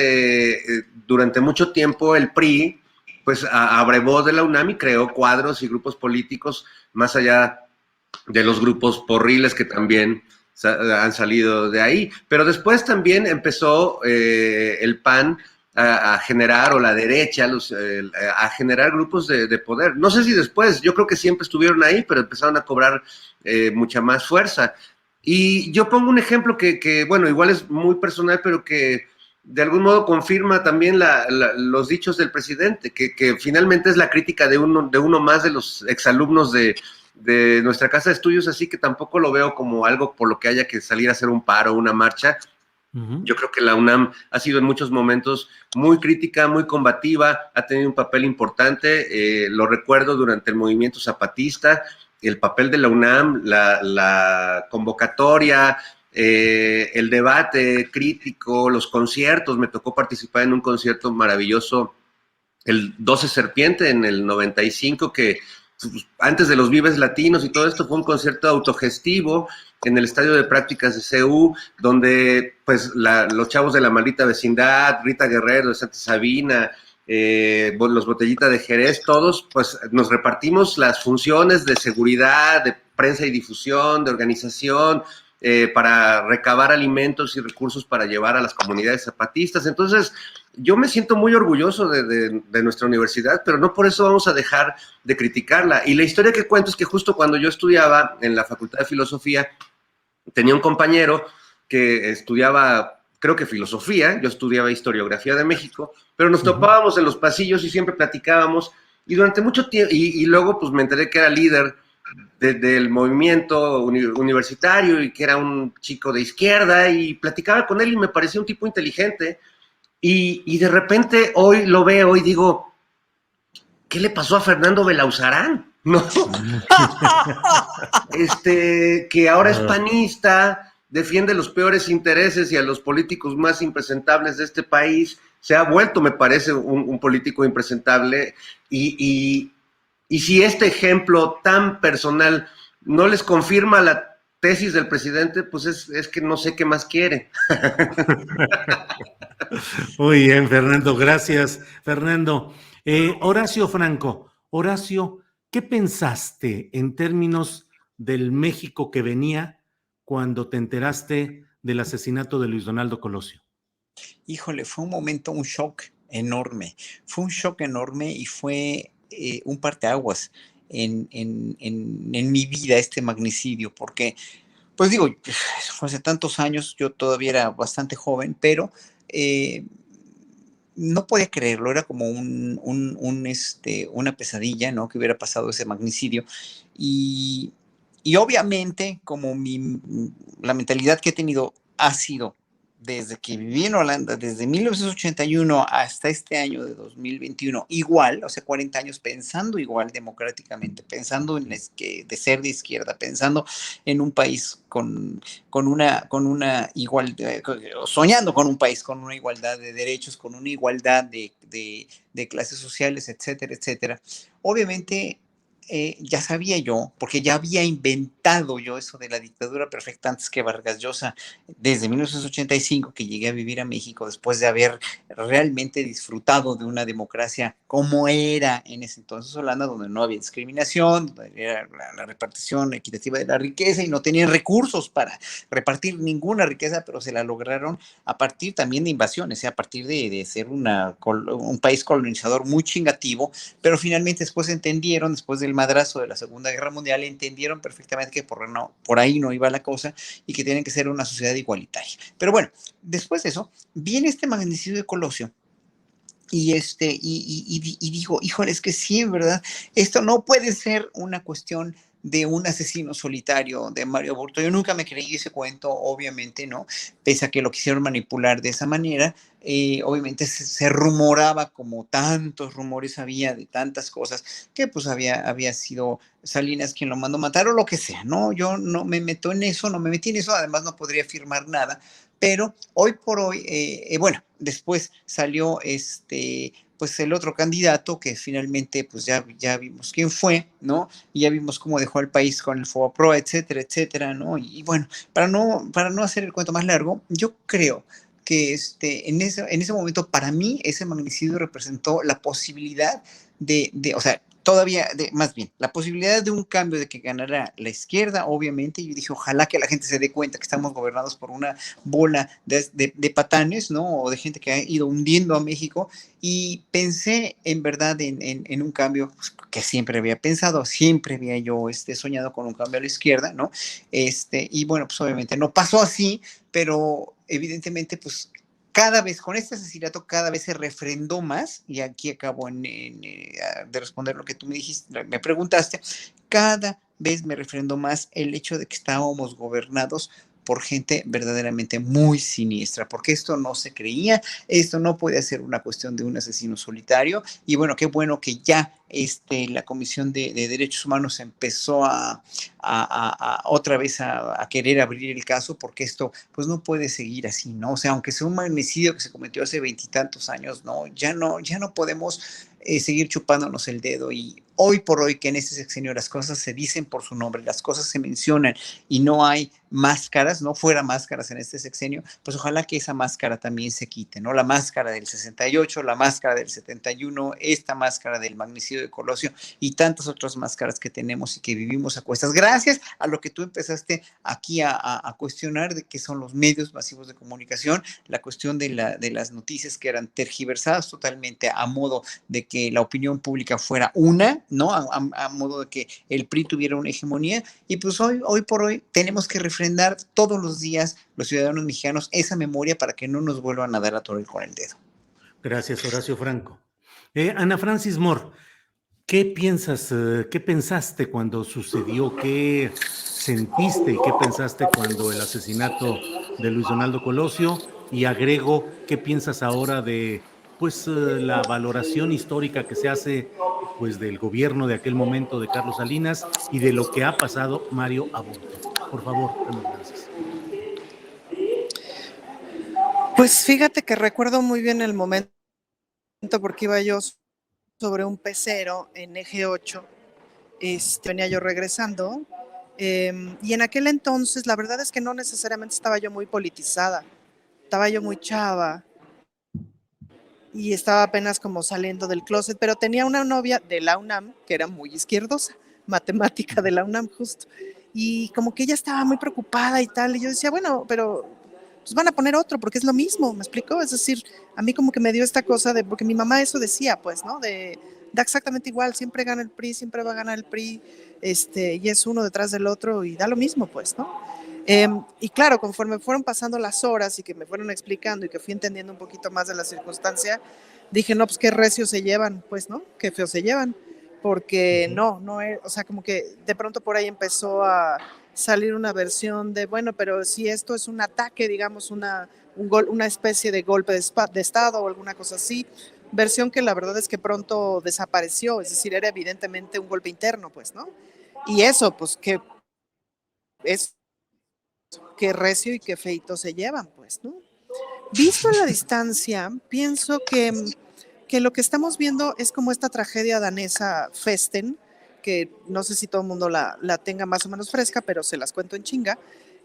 durante mucho tiempo el PRI, pues, abrevó de la UNAM y creó cuadros y grupos políticos más allá de los grupos porriles que también han salido de ahí. Pero después también empezó el PAN a generar, o la derecha, a generar grupos de poder. No sé si después, yo creo que siempre estuvieron ahí, pero empezaron a cobrar mucha más fuerza. Y yo pongo un ejemplo que, bueno, igual es muy personal, pero que de algún modo confirma también los dichos del presidente, que finalmente es la crítica de uno más de los exalumnos de nuestra casa de estudios, así que tampoco lo veo como algo por lo que haya que salir a hacer un paro, una marcha. Yo creo que la UNAM ha sido en muchos momentos muy crítica, muy combativa, ha tenido un papel importante, lo recuerdo durante el movimiento zapatista, el papel de la UNAM, la convocatoria, el debate crítico, los conciertos. Me tocó participar en un concierto maravilloso, el 12 Serpiente, en el 95, que antes de los Vives Latinos y todo esto, fue un concierto autogestivo en el Estadio de Prácticas de CU, donde pues los chavos de La Maldita Vecindad, Rita Guerrero de Santa Sabina, los Botellita de Jerez, todos pues nos repartimos las funciones de seguridad, de prensa y difusión, de organización, para recabar alimentos y recursos para llevar a las comunidades zapatistas. Entonces, yo me siento muy orgulloso de nuestra universidad, pero no por eso vamos a dejar de criticarla. Y la historia que cuento es que justo cuando yo estudiaba en la Facultad de Filosofía, tenía un compañero que estudiaba, creo que filosofía, yo estudiaba historiografía de México, pero nos topábamos en los pasillos y siempre platicábamos, y durante mucho tiempo, y luego pues me enteré que era líder del movimiento universitario y que era un chico de izquierda, y platicaba con él y me parecía un tipo inteligente, y de repente hoy lo veo y digo, ¿qué le pasó a Fernando Belauzarán? ¿No? Que ahora es panista, defiende los peores intereses y a los políticos más impresentables de este país. Se ha vuelto, me parece, un político impresentable, y si este ejemplo tan personal no les confirma la tesis del presidente, pues es que no sé qué más quiere. Muy bien, Fernando, gracias. Fernando, Horacio Franco, Horacio, ¿qué pensaste en términos del México que venía cuando te enteraste del asesinato de Luis Donaldo Colosio? Híjole, fue un momento, un shock enorme. Fue un shock enorme y fue un parteaguas en mi vida este magnicidio, porque, pues digo, fue hace tantos años, yo todavía era bastante joven, pero eh, no podía creerlo, era como una pesadilla, ¿no? Que hubiera pasado ese magnicidio. Y, y obviamente, como la mentalidad que he tenido ha sido desde que viví en Holanda, desde 1981 hasta este año de 2021, igual, o sea, 40 años pensando igual democráticamente, pensando de ser de izquierda, pensando en un país con una igualdad, soñando con un país con una igualdad de derechos, con una igualdad de clases sociales, etcétera, etcétera. Obviamente, ya sabía yo, porque ya había inventado yo eso de la dictadura perfecta antes que Vargas Llosa, desde 1985 que llegué a vivir a México, después de haber realmente disfrutado de una democracia como era en ese entonces Holanda, donde no había discriminación, donde era la repartición equitativa de la riqueza y no tenían recursos para repartir ninguna riqueza, pero se la lograron a partir también de invasiones, a partir de ser un país colonizador muy chingativo, pero finalmente después entendieron, después del madrazo de la Segunda Guerra Mundial, entendieron perfectamente que por ahí no iba la cosa y que tienen que ser una sociedad igualitaria. Pero bueno, después de eso, viene este magnicidio de Colosio. Y digo, híjole, es que sí, ¿verdad? Esto no puede ser una cuestión de un asesino solitario de Mario Burto. Yo nunca me creí ese cuento, obviamente, ¿no? Pese a que lo quisieron manipular de esa manera, obviamente se rumoraba, como tantos rumores había de tantas cosas, que pues había sido Salinas quien lo mandó matar o lo que sea, ¿no? Yo no me meto en eso, no me metí en eso, además no podría afirmar nada, pero hoy por hoy, bueno, después salió pues el otro candidato que finalmente pues ya vimos quién fue, ¿no? Y ya vimos cómo dejó al país con el FOBAPROA, etcétera, etcétera, ¿no? Y bueno, para no hacer el cuento más largo, yo creo que en ese momento para mí ese magnicidio representó la posibilidad o sea, todavía, más bien, la posibilidad de un cambio de que ganara la izquierda, obviamente. Yo dije, ojalá que la gente se dé cuenta que estamos gobernados por una bola de patanes, ¿no? O de gente que ha ido hundiendo a México. Y pensé en verdad en un cambio pues, que siempre había pensado, siempre había yo soñado con un cambio a la izquierda, ¿no? Y bueno, pues obviamente no pasó así, pero evidentemente, pues cada vez, con este asesinato, cada vez se refrendó más, y aquí acabo de responder lo que tú me dijiste, me preguntaste, cada vez me refrendó más el hecho de que estábamos gobernados por gente verdaderamente muy siniestra, porque esto no se creía, esto no puede ser una cuestión de un asesino solitario, y bueno, qué bueno que ya la Comisión de Derechos Humanos empezó otra vez a querer abrir el caso, porque esto pues no puede seguir así, ¿no? O sea, aunque sea un magnicidio que se cometió hace veintitantos años, ¿no? Ya no podemos seguir chupándonos el dedo. Y hoy por hoy que en este sexenio las cosas se dicen por su nombre, las cosas se mencionan y no hay máscaras, no fuera máscaras en este sexenio, pues ojalá que esa máscara también se quite, ¿no? La máscara del 68, la máscara del 71, esta máscara del magnicidio de Colosio y tantas otras máscaras que tenemos y que vivimos a cuestas, gracias a lo que tú empezaste aquí a cuestionar de qué son los medios masivos de comunicación, la cuestión de las noticias que eran tergiversadas totalmente a modo de que la opinión pública fuera una, ¿no? A modo de que el PRI tuviera una hegemonía, y pues hoy por hoy tenemos que refrendar todos los días los ciudadanos mexicanos esa memoria para que no nos vuelvan a dar a torcer con el dedo. Gracias, Horacio Franco. Ana Francis Moore, ¿qué piensas, qué pensaste cuando sucedió? ¿Qué sentiste y qué pensaste cuando el asesinato de Luis Donaldo Colosio? Y agrego, ¿qué piensas ahora de pues la valoración histórica que se hace pues del gobierno de aquel momento de Carlos Salinas y de lo que ha pasado Mario Aburto? Por favor, Ana Francis. Pues fíjate que recuerdo muy bien el momento porque iba yo sobre un pecero en eje 8, venía yo regresando, y en aquel entonces la verdad es que no necesariamente estaba yo muy politizada, estaba yo muy chava, y estaba apenas como saliendo del closet, pero tenía una novia de la UNAM que era muy izquierdosa, matemática de la UNAM justo, y como que ella estaba muy preocupada y tal, y yo decía, bueno, pero pues van a poner otro porque es lo mismo, ¿me explico? Es decir, a mí como que me dio esta cosa de, porque mi mamá eso decía, pues, ¿no? Da exactamente igual, siempre gana el PRI, siempre va a ganar el PRI, y es uno detrás del otro y da lo mismo, pues, ¿no? Y claro, conforme fueron pasando las horas y que me fueron explicando y que fui entendiendo un poquito más de la circunstancia, dije, no, pues qué recios se llevan, pues, ¿no? Qué feo se llevan, porque no, o sea, como que de pronto por ahí empezó a salir una versión de, bueno, pero si esto es un ataque, digamos, una especie de golpe de Estado o alguna cosa así, versión que la verdad es que pronto desapareció, es decir, era evidentemente un golpe interno, pues, ¿no? Y eso, pues, que es qué recio y qué feito se llevan, pues, ¿no? Visto a la distancia, pienso que lo que estamos viendo es como esta tragedia danesa Festen, que no sé si todo el mundo la tenga más o menos fresca, pero se las cuento en chinga,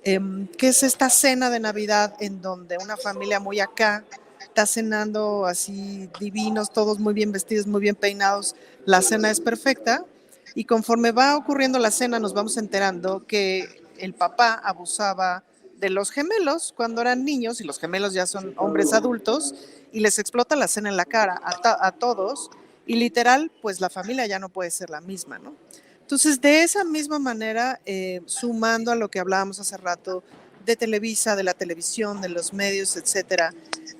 que es esta cena de Navidad en donde una familia muy acá está cenando así divinos, todos muy bien vestidos, muy bien peinados, la cena es perfecta, y conforme va ocurriendo la cena nos vamos enterando que el papá abusaba de los gemelos cuando eran niños, y los gemelos ya son hombres adultos, y les explota la cena en la cara a todos, y literal, pues la familia ya no puede ser la misma, ¿no? Entonces, de esa misma manera, sumando a lo que hablábamos hace rato de Televisa, de la televisión, de los medios, etcétera,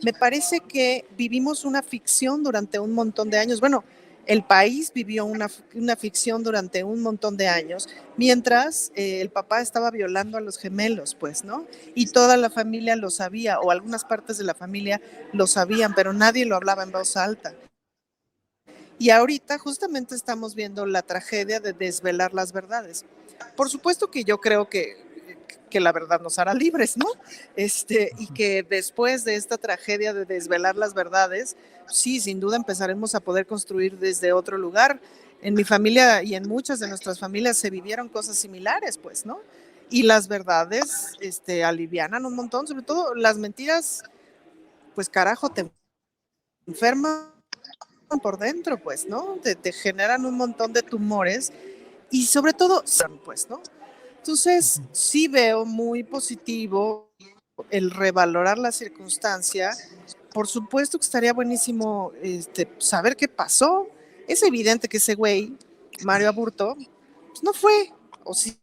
me parece que vivimos una ficción durante un montón de años. Bueno, el país vivió una ficción durante un montón de años, mientras el papá estaba violando a los gemelos, pues, ¿no? Y toda la familia lo sabía, o algunas partes de la familia lo sabían, pero nadie lo hablaba en voz alta. Y ahorita justamente estamos viendo la tragedia de desvelar las verdades. Por supuesto que yo creo que la verdad nos hará libres, ¿no? Y que después de esta tragedia de desvelar las verdades, sí, sin duda empezaremos a poder construir desde otro lugar. En mi familia y en muchas de nuestras familias se vivieron cosas similares, pues, ¿no? Y las verdades alivianan un montón, sobre todo las mentiras, pues carajo, te enferman por dentro, pues, ¿no? Te generan un montón de tumores y sobre todo, pues, ¿no? Entonces, sí veo muy positivo el revalorar la circunstancia. Por supuesto que estaría buenísimo saber qué pasó. Es evidente que ese güey, Mario Aburto, pues no fue, o si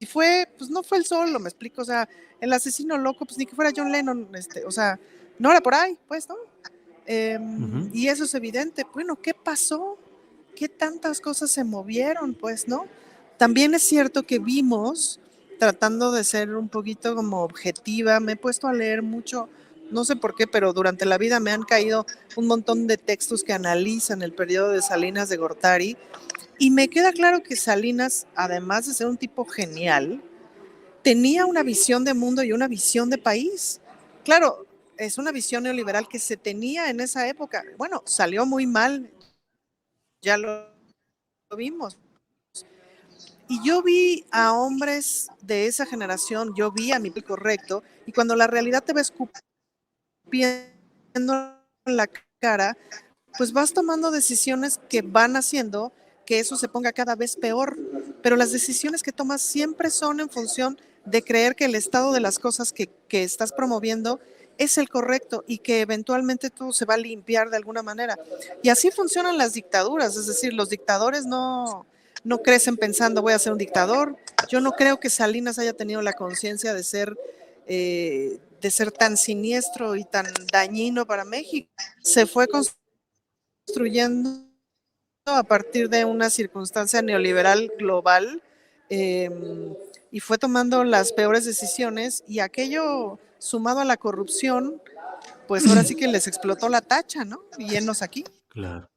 fue, pues no fue el solo, me explico, o sea, el asesino loco, pues ni que fuera John Lennon, o sea, no era por ahí, pues, ¿no? Y eso es evidente. Bueno, ¿qué pasó? ¿Qué tantas cosas se movieron? Pues, ¿no? También es cierto que vimos, tratando de ser un poquito como objetiva, me he puesto a leer mucho, no sé por qué, pero durante la vida me han caído un montón de textos que analizan el periodo de Salinas de Gortari, y me queda claro que Salinas, además de ser un tipo genial, tenía una visión de mundo y una visión de país. Claro, es una visión neoliberal que se tenía en esa época. Bueno, salió muy mal, ya lo vimos. Y yo vi a hombres de esa generación, yo vi a mi correcto, y cuando la realidad te va escupiendo en la cara, pues vas tomando decisiones que van haciendo que eso se ponga cada vez peor. Pero las decisiones que tomas siempre son en función de creer que el estado de las cosas que estás promoviendo es el correcto y que eventualmente todo se va a limpiar de alguna manera. Y así funcionan las dictaduras, es decir, los dictadores no crecen pensando voy a ser un dictador. Yo no creo que Salinas haya tenido la conciencia de ser tan siniestro y tan dañino para México. Se fue construyendo a partir de una circunstancia neoliberal global y fue tomando las peores decisiones, y aquello sumado a la corrupción, pues ahora sí que les explotó la tacha, ¿no? Y enos aquí. Claro.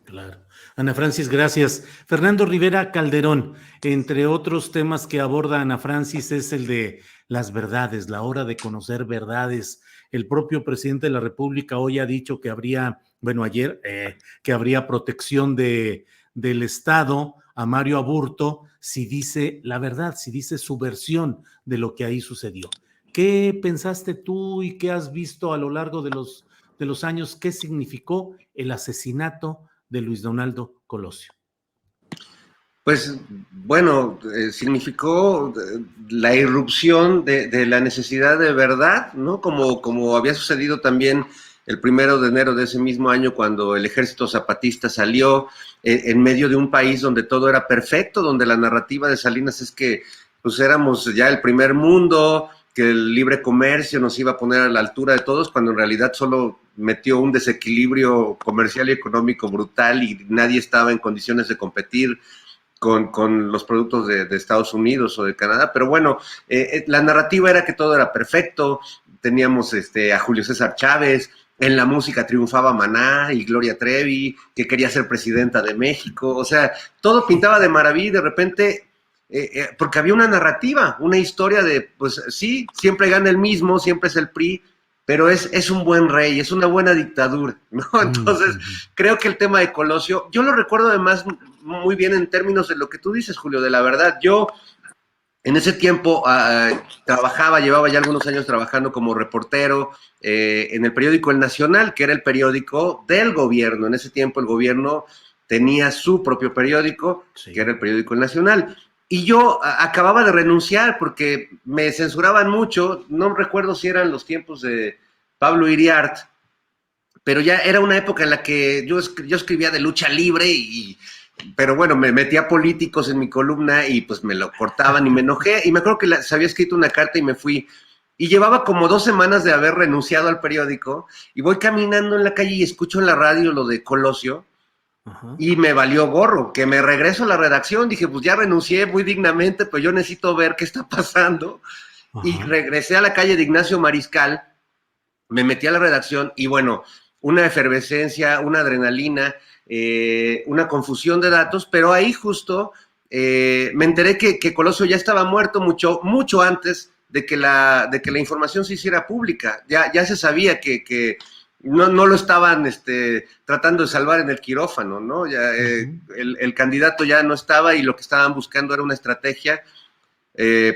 Claro. Ana Francis, gracias. Fernando Rivera Calderón, entre otros temas que aborda Ana Francis, es el de las verdades, la hora de conocer verdades. El propio presidente de la República hoy ha dicho que habría, bueno, ayer, que habría protección del Estado a Mario Aburto si dice la verdad, si dice su versión de lo que ahí sucedió. ¿Qué pensaste tú y qué has visto a lo largo de los años, ¿qué significó el asesinato de Luis Donaldo Colosio? Pues bueno, significó la irrupción de la necesidad de verdad, ¿no? Como había sucedido también el 1 de enero de ese mismo año, cuando el ejército zapatista salió en medio de un país donde todo era perfecto, donde la narrativa de Salinas es que pues éramos ya el primer mundo, que el libre comercio nos iba a poner a la altura de todos, cuando en realidad solo metió un desequilibrio comercial y económico brutal y nadie estaba en condiciones de competir con los productos de Estados Unidos o de Canadá. Pero bueno, la narrativa era que todo era perfecto, teníamos a Julio César Chávez, en la música triunfaba Maná y Gloria Trevi, que quería ser presidenta de México, o sea, todo pintaba de maravilla y de repente, porque había una narrativa, una historia de, pues sí, siempre gana el mismo, siempre es el PRI, pero es un buen rey, es una buena dictadura, ¿no? Entonces, creo que el tema de Colosio, yo lo recuerdo además muy bien en términos de lo que tú dices, Julio, de la verdad. Yo en ese tiempo llevaba ya algunos años trabajando como reportero en el periódico El Nacional, que era el periódico del gobierno. En ese tiempo el gobierno tenía su propio periódico, sí, que era el periódico El Nacional. Y yo acababa de renunciar porque me censuraban mucho, no recuerdo si eran los tiempos de Pablo Iriart, pero ya era una época en la que yo escribía de lucha libre pero bueno, me metía políticos en mi columna y pues me lo cortaban y me enojé. Y me acuerdo que se había escrito una carta y me fui. Y llevaba como 2 semanas de haber renunciado al periódico y voy caminando en la calle y escucho en la radio lo de Colosio. Ajá. Y me valió gorro, que me regreso a la redacción. Dije, pues ya renuncié muy dignamente, pero yo necesito ver qué está pasando. Ajá. Y regresé a la calle de Ignacio Mariscal, me metí a la redacción y bueno, una efervescencia, una adrenalina, una confusión de datos, pero ahí justo me enteré que Colosio ya estaba muerto mucho antes de que la información se hiciera pública. Ya se sabía que no lo estaban tratando de salvar en el quirófano, ¿no? Ya, el candidato ya no estaba y lo que estaban buscando era una estrategia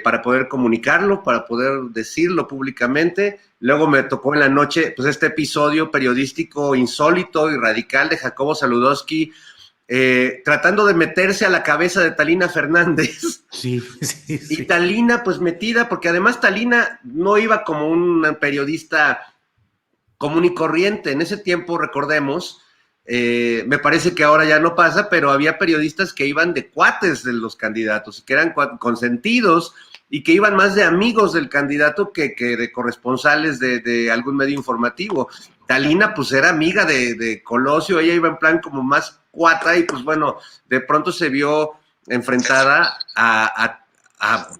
para poder comunicarlo, para poder decirlo públicamente. Luego me tocó en la noche pues este episodio periodístico insólito y radical de Jacobo Saludowski tratando de meterse a la cabeza de Talina Fernández. Sí. Y Talina pues metida, porque además Talina no iba como un periodista común y corriente. En ese tiempo, recordemos, me parece que ahora ya no pasa, pero había periodistas que iban de cuates de los candidatos, que eran consentidos y que iban más de amigos del candidato que de corresponsales de algún medio informativo. Talina pues era amiga de Colosio, ella iba en plan como más cuata y pues bueno, de pronto se vio enfrentada a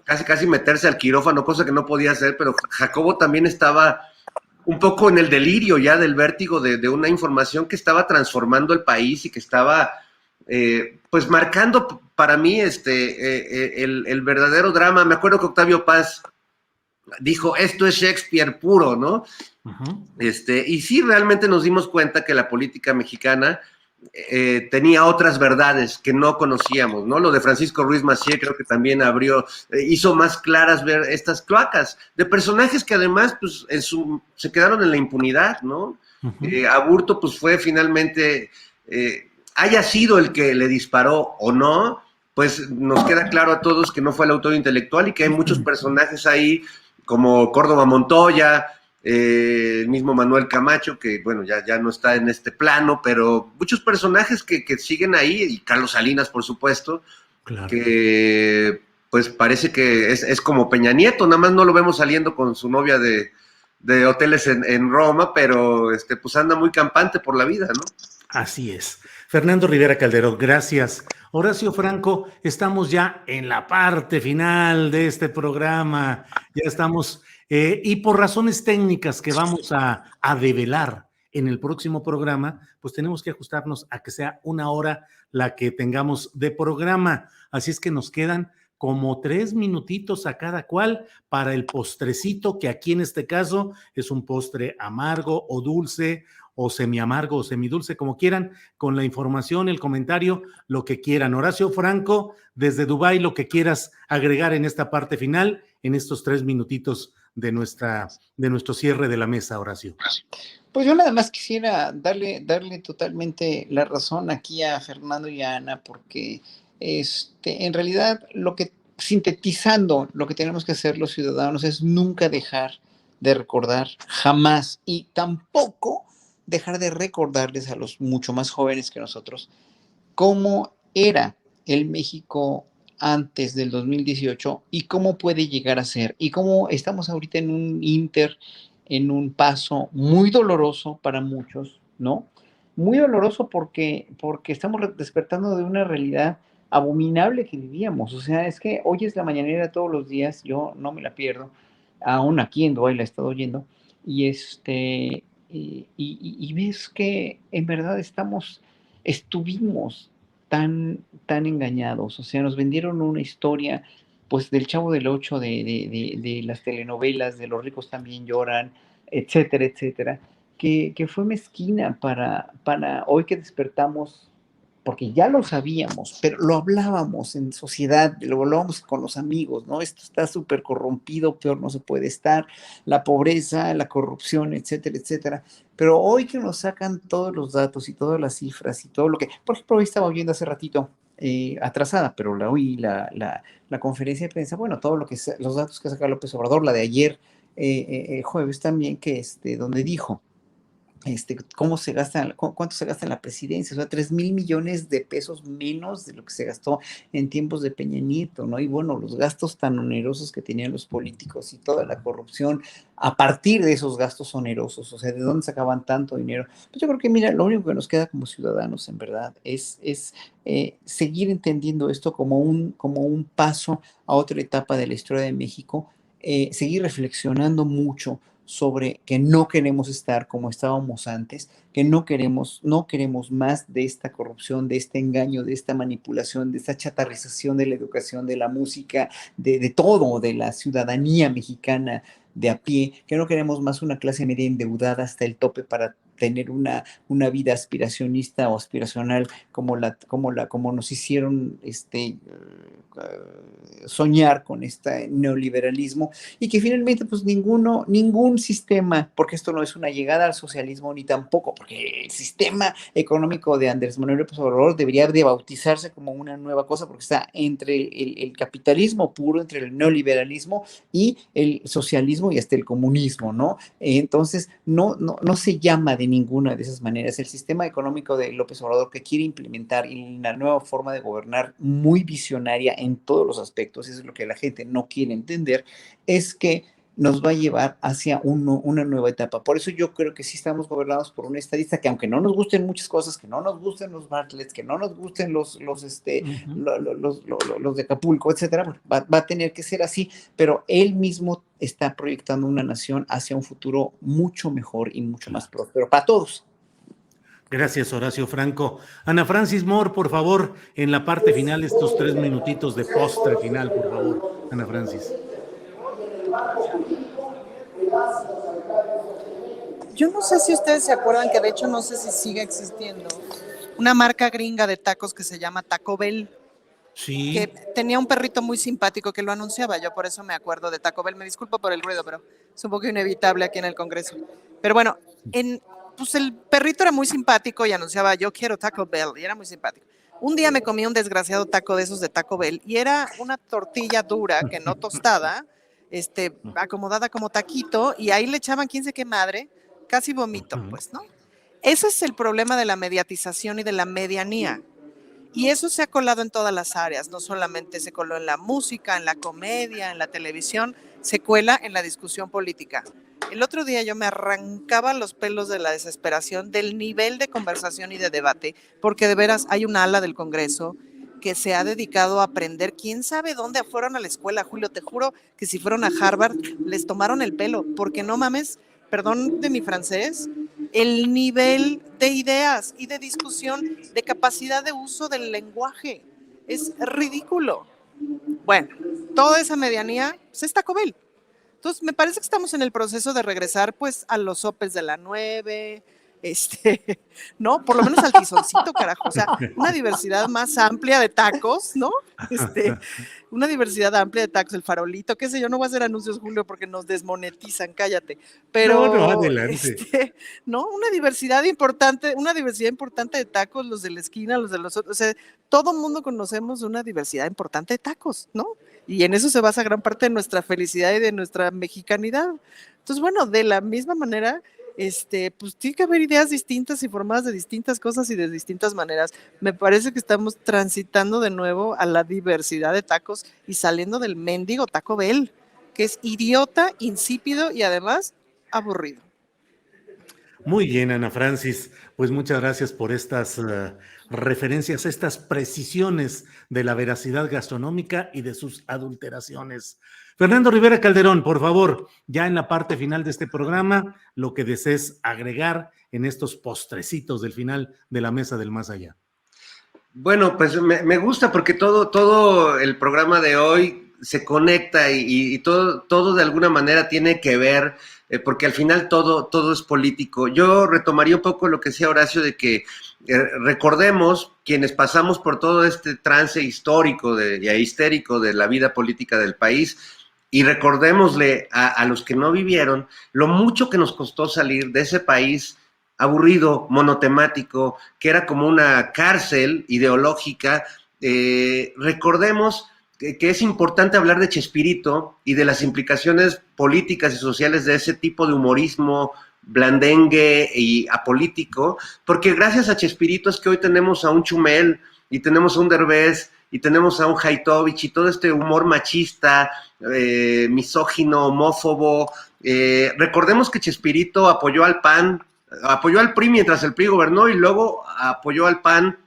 casi meterse al quirófano, cosa que no podía hacer, pero Jacobo también estaba un poco en el delirio ya del vértigo de una información que estaba transformando el país y que estaba pues marcando para mí el verdadero drama. Me acuerdo que Octavio Paz dijo, esto es Shakespeare puro, ¿no? Uh-huh. Y sí, realmente nos dimos cuenta que la política mexicana tenía otras verdades que no conocíamos, ¿no? Lo de Francisco Ruiz Massieu creo que también hizo más claras ver estas cloacas de personajes que además pues se quedaron en la impunidad, ¿no? Uh-huh. Aburto pues fue finalmente, haya sido el que le disparó o no, pues nos queda claro a todos que no fue el autor intelectual y que hay muchos personajes ahí como Córdoba Montoya, el mismo Manuel Camacho, que bueno, ya no está en este plano, pero muchos personajes que siguen ahí, y Carlos Salinas, por supuesto, claro, que pues parece que es como Peña Nieto, nada más no lo vemos saliendo con su novia de hoteles en Roma, pero pues anda muy campante por la vida, ¿no? Así es. Fernando Rivera Calderón, gracias. Horacio Franco, estamos ya en la parte final de este programa, ya estamos... y por razones técnicas que vamos a develar en el próximo programa, pues tenemos que ajustarnos a que sea 1 hora la que tengamos de programa. Así es que nos quedan como 3 minutitos a cada cual para el postrecito, que aquí en este caso es un postre amargo o dulce, o semiamargo o semidulce, como quieran, con la información, el comentario, lo que quieran. Horacio Franco, desde Dubái, lo que quieras agregar en esta parte final, en estos 3 minutitos de nuestro cierre de la mesa, Horacio. Pues yo nada más quisiera darle totalmente la razón aquí a Fernando y a Ana, porque en realidad sintetizando, lo que tenemos que hacer los ciudadanos es nunca dejar de recordar, jamás, y tampoco dejar de recordarles a los mucho más jóvenes que nosotros cómo era el México antes del 2018 y cómo puede llegar a ser y cómo estamos ahorita en un paso muy doloroso para muchos, ¿no? Muy doloroso porque estamos despertando de una realidad abominable que vivíamos. O sea, es que hoy es la mañanera todos los días, yo no me la pierdo, aún aquí en Dubái la he estado oyendo, y y ves que en verdad estuvimos tan engañados, o sea, nos vendieron una historia, pues, del Chavo del Ocho, de las telenovelas, de Los ricos también lloran, etcétera, etcétera, que fue mezquina para hoy que despertamos, porque ya lo sabíamos, pero lo hablábamos en sociedad, lo hablábamos con los amigos, ¿no? Esto está súper corrompido, peor no se puede estar, la pobreza, la corrupción, etcétera, etcétera. Pero hoy que nos sacan todos los datos y todas las cifras y todo lo que, por ejemplo, hoy estaba viendo hace ratito, atrasada, pero la oí, la conferencia de prensa, bueno, todo lo que, los datos que saca López Obrador, la de ayer, jueves también, donde dijo, cómo se gasta, cuánto se gasta en la presidencia, o sea, 3,000 millones de pesos menos de lo que se gastó en tiempos de Peña Nieto, ¿no? Y bueno, los gastos tan onerosos que tenían los políticos y toda la corrupción a partir de esos gastos onerosos, o sea, ¿de dónde sacaban tanto dinero? Pues yo creo que, mira, lo único que nos queda como ciudadanos, en verdad, es seguir entendiendo esto como un paso a otra etapa de la historia de México, seguir reflexionando mucho sobre que no queremos estar como estábamos antes, que no queremos más de esta corrupción, de este engaño, de esta manipulación, de esta chatarrización de la educación, de la música, de todo, de la ciudadanía mexicana de a pie, que no queremos más una clase media endeudada hasta el tope para tener una vida aspiracionista o aspiracional como nos hicieron soñar con este neoliberalismo, y que finalmente pues ningún sistema, porque esto no es una llegada al socialismo ni tampoco, porque el sistema económico de Andrés Manuel López Obrador debería de bautizarse como una nueva cosa, porque está entre el capitalismo puro, entre el neoliberalismo y el socialismo y hasta el comunismo, ¿no? Entonces, no se llama de ninguna de esas maneras. El sistema económico de López Obrador que quiere implementar y la nueva forma de gobernar muy visionaria en todos los aspectos, eso es lo que la gente no quiere entender, es que nos va a llevar hacia una nueva etapa. Por eso yo creo que sí estamos gobernados por un estadista que, aunque no nos gusten muchas cosas, que no nos gusten los Bartlett, que no nos gusten los de Acapulco, etcétera, bueno, va a tener que ser así, pero él mismo está proyectando una nación hacia un futuro mucho mejor y mucho más próspero para todos. Gracias, Horacio Franco. Ana Francis Moore, por favor, en la parte final, estos 3 minutitos de postre final, por favor, Ana Francis. Yo no sé si ustedes se acuerdan que de hecho no sé si sigue existiendo una marca gringa de tacos que se llama Taco Bell. Sí. Que tenía un perrito muy simpático que lo anunciaba, yo por eso me acuerdo de Taco Bell. Me disculpo por el ruido, pero es un poco inevitable aquí en el Congreso. Pero bueno, pues el perrito era muy simpático y anunciaba, yo quiero Taco Bell, y era muy simpático. Un día me comí un desgraciado taco de esos de Taco Bell y era una tortilla dura, que no tostada, acomodada como taquito, y ahí le echaban quién sé qué madre, casi vomito, pues, ¿no? Ese es el problema de la mediatización y de la medianía. Y eso se ha colado en todas las áreas, no solamente se coló en la música, en la comedia, en la televisión, se cuela en la discusión política. El otro día yo me arrancaba los pelos de la desesperación del nivel de conversación y de debate, porque de veras hay un ala del Congreso que se ha dedicado a aprender, quién sabe dónde fueron a la escuela, Julio, te juro que si fueron a Harvard les tomaron el pelo, porque no mames, perdón de mi francés, el nivel de ideas y de discusión, de capacidad de uso del lenguaje. Es ridículo. Bueno, toda esa medianía pues, es Taco Bell. Entonces, me parece que estamos en el proceso de regresar pues a los sopes de la 9, ¿no? Por lo menos al tizoncito, carajo, o sea, una diversidad más amplia de tacos, ¿no? Una diversidad amplia de tacos, el farolito, qué sé yo, no voy a hacer anuncios, Julio, porque nos desmonetizan, cállate, pero, No, adelante. ¿no? Una diversidad importante de tacos, los de la esquina, los de los otros, o sea, todo mundo conocemos una diversidad importante de tacos, ¿no? Y en eso se basa gran parte de nuestra felicidad y de nuestra mexicanidad. Entonces, bueno, de la misma manera, pues tiene que haber ideas distintas y formadas de distintas cosas y de distintas maneras. Me parece que estamos transitando de nuevo a la diversidad de tacos y saliendo del mendigo Taco Bell, que es idiota, insípido y además aburrido. Muy bien, Ana Francis, pues muchas gracias por estas referencias, estas precisiones de la veracidad gastronómica y de sus adulteraciones. Fernando Rivera Calderón, por favor, ya en la parte final de este programa, lo que desees agregar en estos postrecitos del final de la Mesa del Más Allá. Bueno, pues me gusta porque todo el programa de hoy se conecta y todo de alguna manera tiene que ver, porque al final todo es político. Yo retomaría un poco lo que decía Horacio de que recordemos quienes pasamos por todo este trance histórico y histérico de la vida política del país y recordémosle a los que no vivieron lo mucho que nos costó salir de ese país aburrido, monotemático, que era como una cárcel ideológica. Recordemos que es importante hablar de Chespirito y de las implicaciones políticas y sociales de ese tipo de humorismo blandengue y apolítico, porque gracias a Chespirito es que hoy tenemos a un Chumel y tenemos a un Derbez y tenemos a un Haitovich y todo este humor machista, misógino, homófobo. Recordemos que Chespirito apoyó al PAN, apoyó al PRI mientras el PRI gobernó y luego apoyó al PAN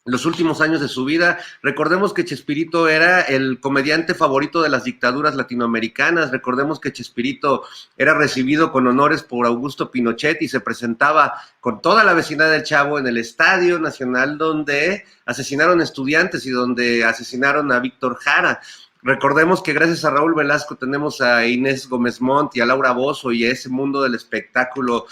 los últimos años de su vida. Recordemos que Chespirito era el comediante favorito de las dictaduras latinoamericanas. Recordemos que Chespirito era recibido con honores por Augusto Pinochet y se presentaba con toda la vecindad del Chavo en el Estadio Nacional donde asesinaron estudiantes y donde asesinaron a Víctor Jara. Recordemos que gracias a Raúl Velasco tenemos a Inés Gómez Montt y a Laura Bozzo y a ese mundo del espectáculo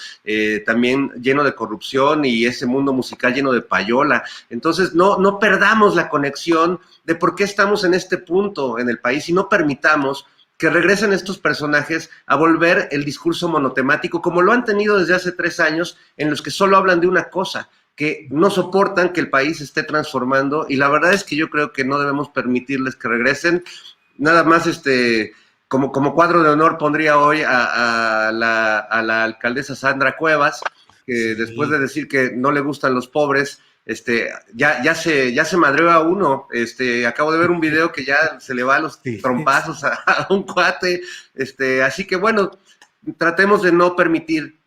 también lleno de corrupción y ese mundo musical lleno de payola. Entonces no perdamos la conexión de por qué estamos en este punto en el país y no permitamos que regresen estos personajes a volver el discurso monotemático como lo han tenido desde hace 3 años en los que solo hablan de una cosa, que no soportan que el país se esté transformando y la verdad es que yo creo que no debemos permitirles que regresen. Nada más como cuadro de honor pondría hoy a la alcaldesa Sandra Cuevas, que después de decir que no le gustan los pobres, ya se madreó a uno. Acabo de ver un video que ya se le va a los trompazos a un cuate. Así que bueno, tratemos de no permitir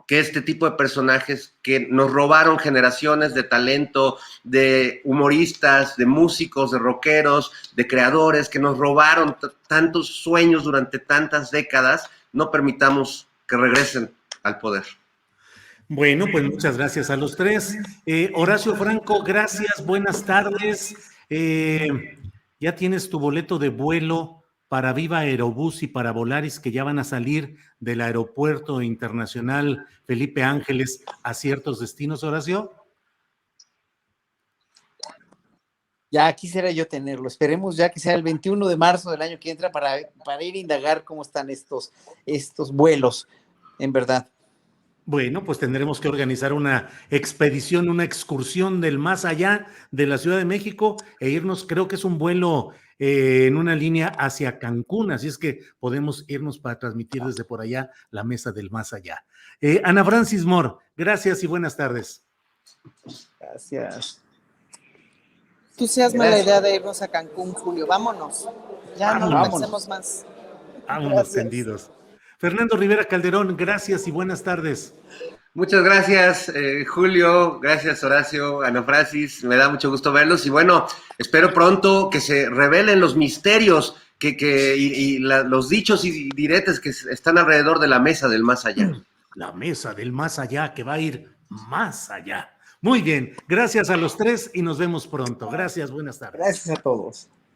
que este tipo de personajes que nos robaron generaciones de talento, de humoristas, de músicos, de rockeros, de creadores, que nos robaron tantos sueños durante tantas décadas, no permitamos que regresen al poder. Bueno, pues muchas gracias a los tres. Horacio Franco, gracias, buenas tardes. Ya tienes tu boleto de vuelo para Viva Aerobús y para Volaris, que ya van a salir del Aeropuerto Internacional Felipe Ángeles a ciertos destinos, Horacio. Ya quisiera yo tenerlo. Esperemos ya que sea el 21 de marzo del año que entra para ir a indagar cómo están estos vuelos, en verdad. Bueno, pues tendremos que organizar una expedición, una excursión del más allá de la Ciudad de México e irnos, creo que es un vuelo en una línea hacia Cancún, así es que podemos irnos para transmitir desde por allá la Mesa del Más Allá. Ana Francis Moore, gracias y buenas tardes. Gracias. Entusiasma la idea de irnos a Cancún, Julio, vámonos. Ya no lo pensemos más. Vámonos tendidos. Fernando Rivera Calderón, gracias y buenas tardes. Muchas gracias, Julio, gracias, Horacio, Ana Francis, me da mucho gusto verlos y bueno, espero pronto que se revelen los misterios los dichos y diretes que están alrededor de la Mesa del Más Allá. La Mesa del Más Allá, que va a ir más allá. Muy bien, gracias a los tres y nos vemos pronto. Gracias, buenas tardes. Gracias a todos.